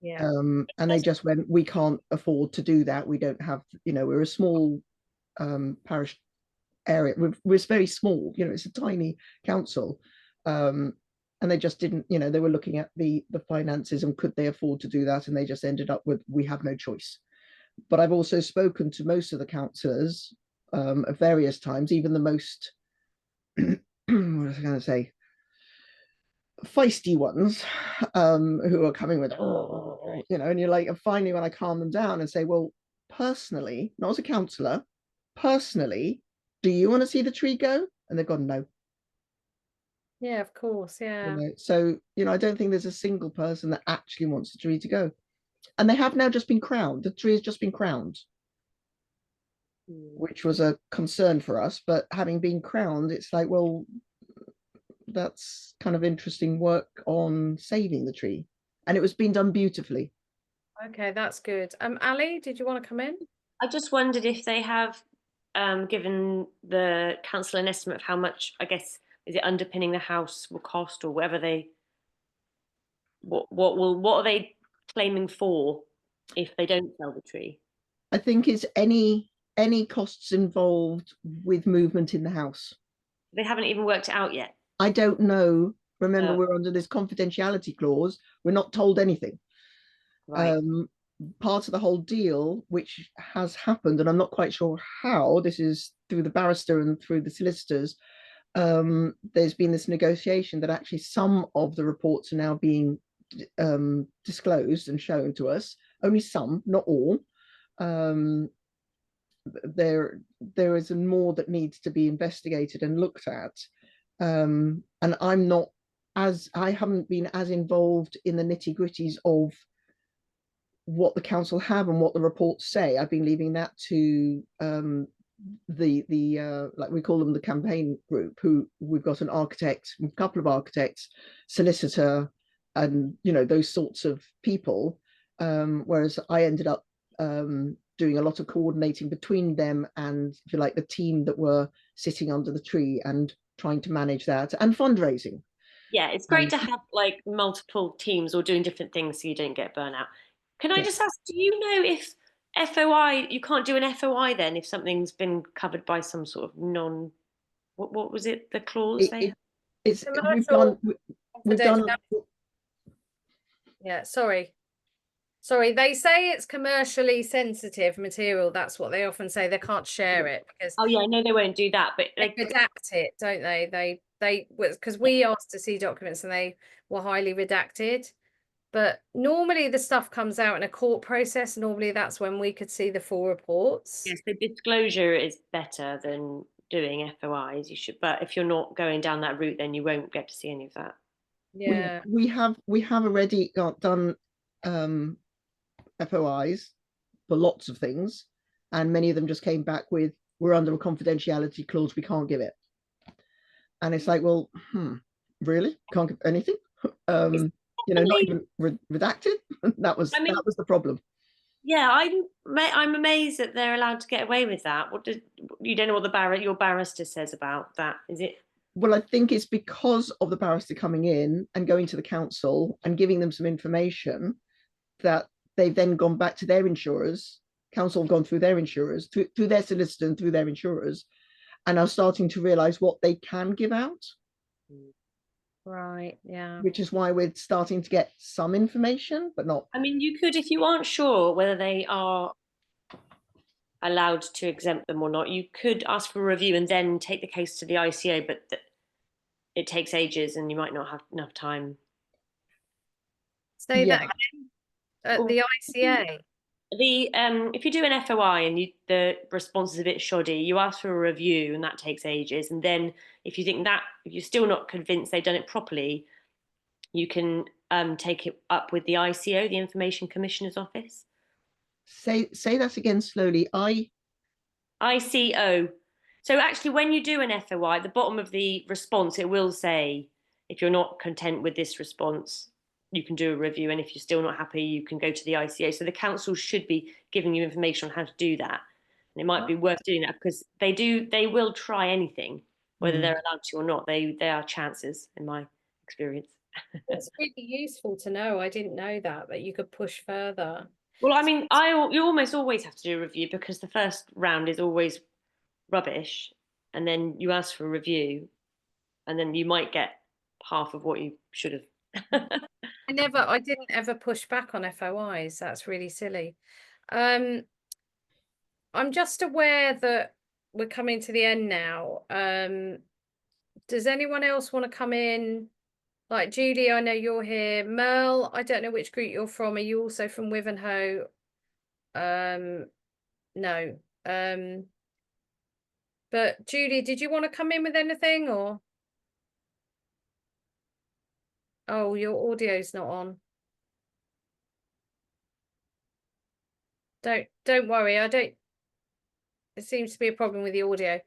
And they just went, we can't afford to do that. We don't have, you know, we're a small parish area. We're very small, you know, it's a tiny council, and they just didn't, you know, they were looking at the finances and could they afford to do that, and they just ended up with, we have no choice. But I've also spoken to most of the councillors at various times, even the most what was I going to say? Feisty ones, who are coming with, you know, and you're like, and finally when I calm them down and say, well, personally, not as a councillor, personally, do you want to see the tree go? And they've gone, no. Yeah, of course. Yeah. You know, so, you know, I don't think there's a single person that actually wants the tree to go. And they have now just been crowned. The tree has just been crowned, which was a concern for us. But having been crowned, it's like, well, that's kind of interesting work on saving the tree. And it was being done beautifully. Okay, that's good. Ali, did you want to come in? I just wondered if they have given the council an estimate of how much, I guess, is it underpinning the house will cost, or whatever they, what are they claiming for if they don't sell the tree? I think it's any costs involved with movement in the house. They haven't even worked it out yet. I don't know. Remember, we're under this confidentiality clause. We're not told anything. Right. Part of the whole deal, which has happened, and I'm not quite sure how, this is through the barrister and through the solicitors, there's been this negotiation that actually some of the reports are now being disclosed and shown to us. Only some, not all. There is more that needs to be investigated and looked at. And I haven't been as involved in the nitty-gritties of what the council have and what the reports say. I've been leaving that to the like we call them the campaign group, who we've got an architect, a couple of architects, solicitor, and you know, those sorts of people. Whereas I ended up doing a lot of coordinating between them and, if you like, the team that were sitting under the tree and trying to manage that, and fundraising. Yeah, it's great to have like multiple teams or doing different things so you don't get burnt out. Can I just ask, do you know if FOI, you can't do an FOI then if something's been covered by some sort of non, what was it, the clause we've done. Yeah, sorry, they say it's commercially sensitive material. That's what they often say. They can't share it because, oh yeah, I know they won't do that, but they redact it, don't they? They because we asked to see documents and they were highly redacted. But normally the stuff comes out in a court process. Normally that's when we could see the full reports. Yes, the disclosure is better than doing FOIs. You should, but if you're not going down that route, then you won't get to see any of that. Yeah, we have already done FOIs for lots of things, and many of them just came back with, we're under a confidentiality clause, we can't give it. And it's like, well, really? Can't give anything? You know, not even redacted. that was the problem. Yeah, I'm amazed that they're allowed to get away with that. You don't know what your barrister says about that, is it? Well, I think it's because of the barrister coming in and going to the council and giving them some information that they've then gone back to their insurers. Council have gone through their insurers, through their solicitor and through their insurers, and are starting to realise what they can give out. Right, yeah. Which is why we're starting to get some information, but not. I mean, you could, if you aren't sure whether they are allowed to exempt them or not, you could ask for a review and then take the case to the ICO, but it takes ages and you might not have enough time. Say that again. At the ICA. If you do an FOI and the response is a bit shoddy, you ask for a review and that takes ages. And then if you think that, if you're still not convinced they've done it properly, you can take it up with the ICO, the Information Commissioner's Office. Say that again slowly. ICO. So actually, when you do an FOI, at the bottom of the response, it will say, if you're not content with this response, you can do a review, and if you're still not happy, you can go to the ICO. So the council should be giving you information on how to do that, and it might be worth doing that because they will try anything, whether they're allowed to or not. They are chances, in my experience. It's really useful to know. I didn't know that you could push further. Well, I mean, you almost always have to do a review because the first round is always rubbish, and then you ask for a review, and then you might get half of what you should have. I didn't ever push back on FOIs. That's really silly. I'm just aware that we're coming to the end now. Does anyone else want to come in? Like Julie, I know you're here. Merle, I don't know which group you're from. Are you also from Wivenhoe? No. But Julie, did you want to come in with anything, or? Oh, your audio's not on. Don't worry, I don't. It seems to be a problem with the audio.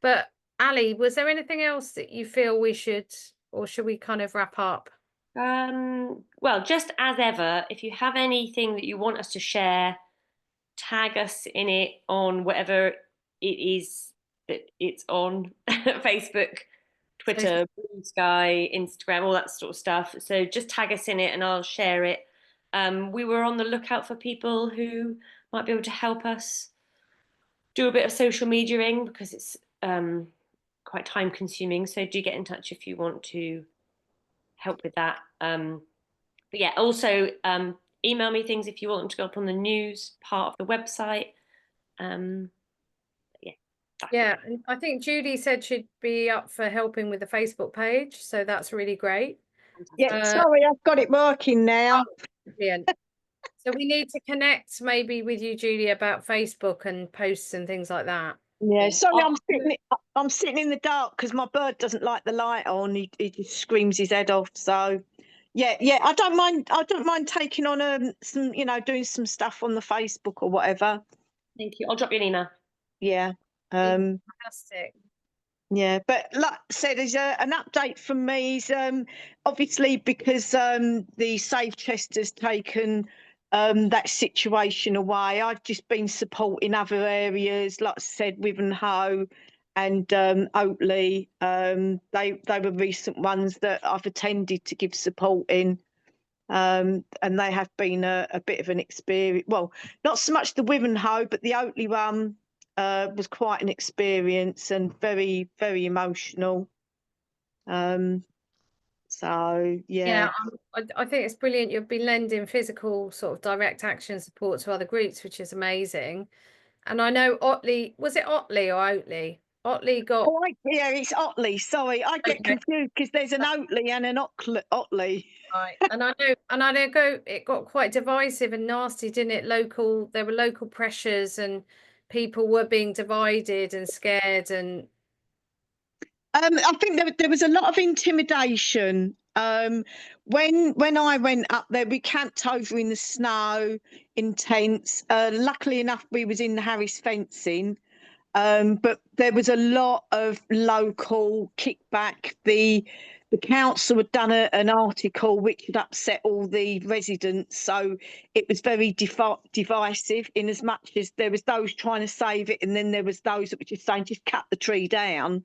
But Ali, was there anything else that you feel we should, or should we kind of wrap up? Well, just as ever, if you have anything that you want us to share, tag us in it on whatever it is that it's on Facebook, Twitter, Blue Sky, Instagram, all that sort of stuff. So just tag us in it and I'll share it. We were on the lookout for people who might be able to help us do a bit of social mediaing, because it's quite time consuming. So do get in touch if you want to help with that. But yeah, also email me things if you want them to go up on the news part of the website. Yeah, and I think Judy said she'd be up for helping with the Facebook page, so that's really great. Yeah, sorry, I've got it working now. Brilliant. So we need to connect maybe with you, Judy, about Facebook and posts and things like that. Yeah, sorry, I'm sitting in the dark because my bird doesn't like the light on. He just screams his head off. So yeah, I don't mind taking on some, doing some stuff on the Facebook or whatever. Thank you. I'll drop you an email. Yeah. Fantastic. Yeah, but like I said, there's an update from me. Is obviously because the Save Chest has taken that situation away. I've just been supporting other areas, like I said, Wivenhoe and Oatley. They were recent ones that I've attended to give support in. And they have been a bit of an experience. Well, not so much the Wivenhoe, but the Oatley one was quite an experience and very, very emotional. So yeah, I think it's brilliant. You've been lending physical sort of direct action support to other groups, which is amazing. And I know Otley, was it Otley or Oatley? Otley got. Oh, yeah, it's Otley. Sorry, I get confused because there's an Oatley and an Otley. Right, and I know, it got quite divisive and nasty, didn't it? There were local pressures and people were being divided and scared, and I think there was a lot of intimidation. When I went up there, we camped over in the snow in tents. Luckily enough, we was in the Harris fencing, but there was a lot of local kickback. The council had done an article which had upset all the residents, so it was very divisive, in as much as there was those trying to save it and then there was those that were just saying just cut the tree down.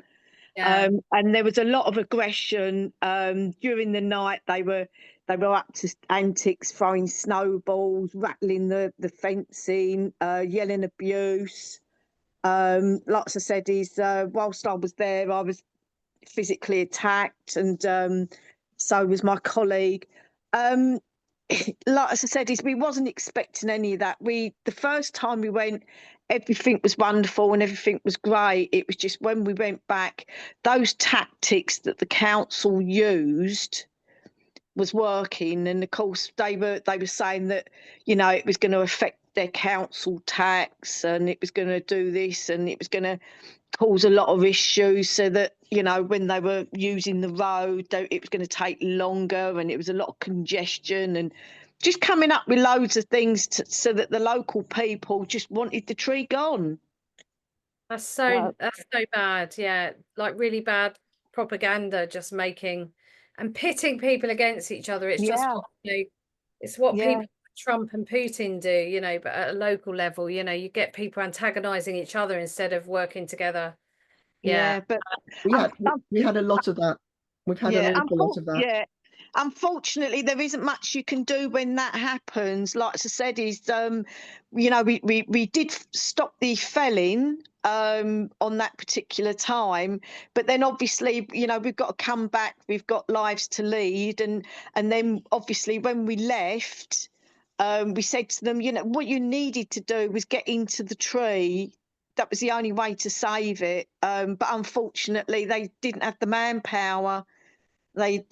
Yeah. And there was a lot of aggression during the night. They were up to antics, throwing snowballs, rattling the fencing, yelling abuse. Like I said, whilst I was there, I was physically attacked, and so was my colleague. Like I said, we wasn't expecting any of that. The first time we went, everything was wonderful and everything was great. It was just when we went back, those tactics that the council used was working, and of course they were saying that it was going to affect their council tax, and it was going to do this, and it was going to cause a lot of issues, so that when they were using the road, it was going to take longer, and it was a lot of congestion, and just coming up with loads of things so that the local people just wanted the tree gone. That's so bad. Yeah, like really bad propaganda, just making and pitting people against each other. It's just it's what people like Trump and Putin do, but at a local level, you get people antagonizing each other instead of working together. Yeah, but we had a lot of that. We've had an awful lot of that. Yeah. Unfortunately, there isn't much you can do when that happens. Like I said, we did stop the felling on that particular time, but then obviously, we've got to come back. We've got lives to lead, and then obviously when we left, we said to them, what you needed to do was get into the tree that was the only way to save it. But unfortunately, they didn't have the manpower. They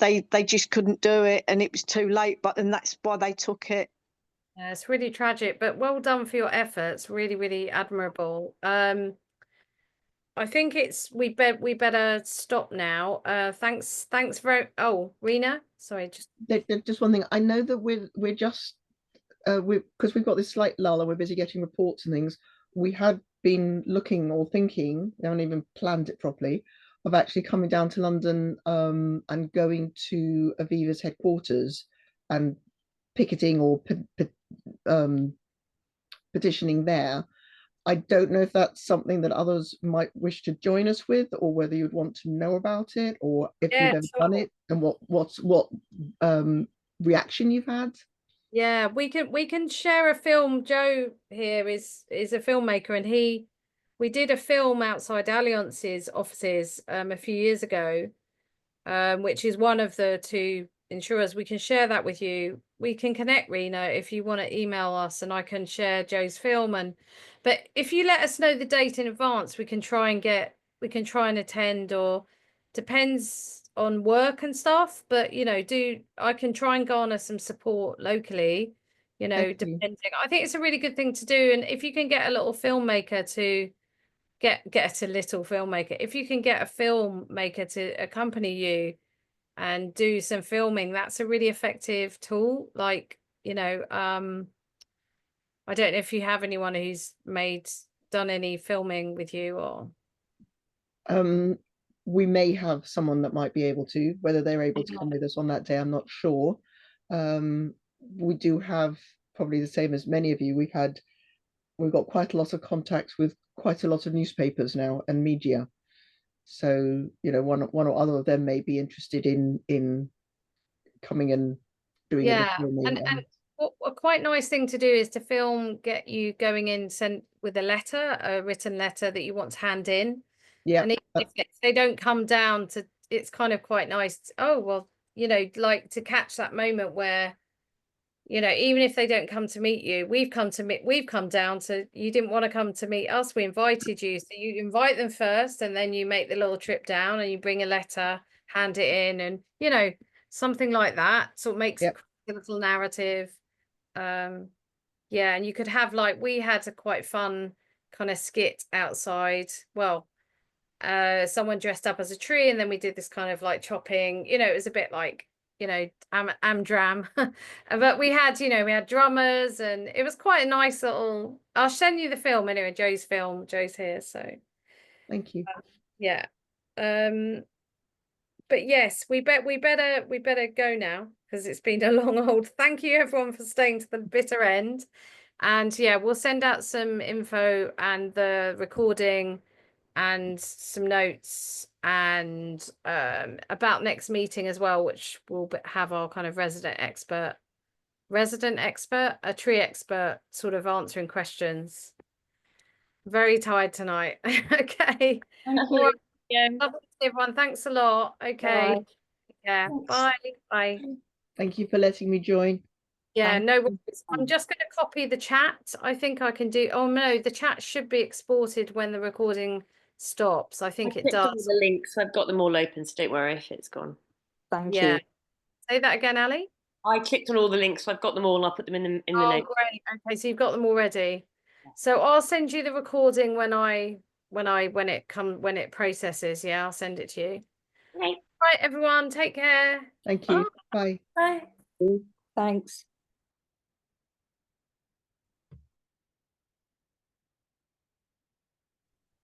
just couldn't do it, and it was too late. But then that's why they took it. Yeah, it's really tragic, but well done for your efforts. Really, really admirable. I think we better stop now. Thanks very. Oh, Rena, sorry, just one thing. I know that we're just because we've got this slight lull and we're busy getting reports and things. We had been looking or thinking, we haven't even planned it properly, of actually coming down to London and going to Aviva's headquarters and picketing or petitioning there. I don't know if that's something that others might wish to join us with, or whether you'd want to know about it, or if you've ever done it, and what reaction you've had. Yeah, we can share a film. Joe here is a filmmaker, and we did a film outside Allianz's offices a few years ago, which is one of the two insurers. We can share that with you. We can connect, Rena, if you want to email us, and I can share Joe's film. But if you let us know the date in advance, we can try and attend, or depends on work and stuff. But I can try and garner some support locally, depending. I think it's a really good thing to do. And if you can get a little filmmaker to if you can get a filmmaker to accompany you and do some filming, that's a really effective tool. Like, I don't know if you have anyone who's done any filming with you, or we may have someone that might be able to. Whether they're able to come with us on that day, I'm not sure. We do have, probably the same as many of you, we've got quite a lot of contacts with quite a lot of newspapers now and media. So, one or other of them may be interested in coming and doing it. And a quite nice thing to do is to film, get you going in, sent with a written letter that you want to hand in. Yeah. And if they don't come down to, it's kind of quite nice. Like to catch that moment where, even if they don't come to meet you, we've come down to, you didn't want to come to meet us, we invited you. So you invite them first, and then you make the little trip down and you bring a letter, hand it in, and something like that. So it makes a little narrative. And you could have, like, we had a quite fun kind of skit outside. Well, someone dressed up as a tree, and then we did this kind of like chopping, it was a bit like, Amdram. But we had drummers, and it was quite a nice little, I'll send you the film anyway, Joe's film. Joe's here, so thank you. But yes, we better go now, because it's been a long hold. Thank you everyone for staying to the bitter end. And we'll send out some info and the recording and some notes, and about next meeting as well, which will have our kind of resident expert, a tree expert, sort of answering questions. Very tired tonight. Okay. Thank you. Lovely, everyone. Thanks a lot. Okay. Yeah. Bye. Bye. Thank you for letting me join. Yeah, no worries. I'm just going to copy the chat. I think I can do. Oh no, the chat should be exported when the recording stops. I think it does. All the links, I've got them all open, so don't worry if it's gone. Thank you. Say that again, Ali. I clicked on all the links, so I've got them all, and I'll put them in the notes. Great. Okay, so you've got them already. So I'll send you the recording when it processes. Yeah, I'll send it to you. Okay. Right, everyone, take care. Thank you. Bye. Bye. Thanks.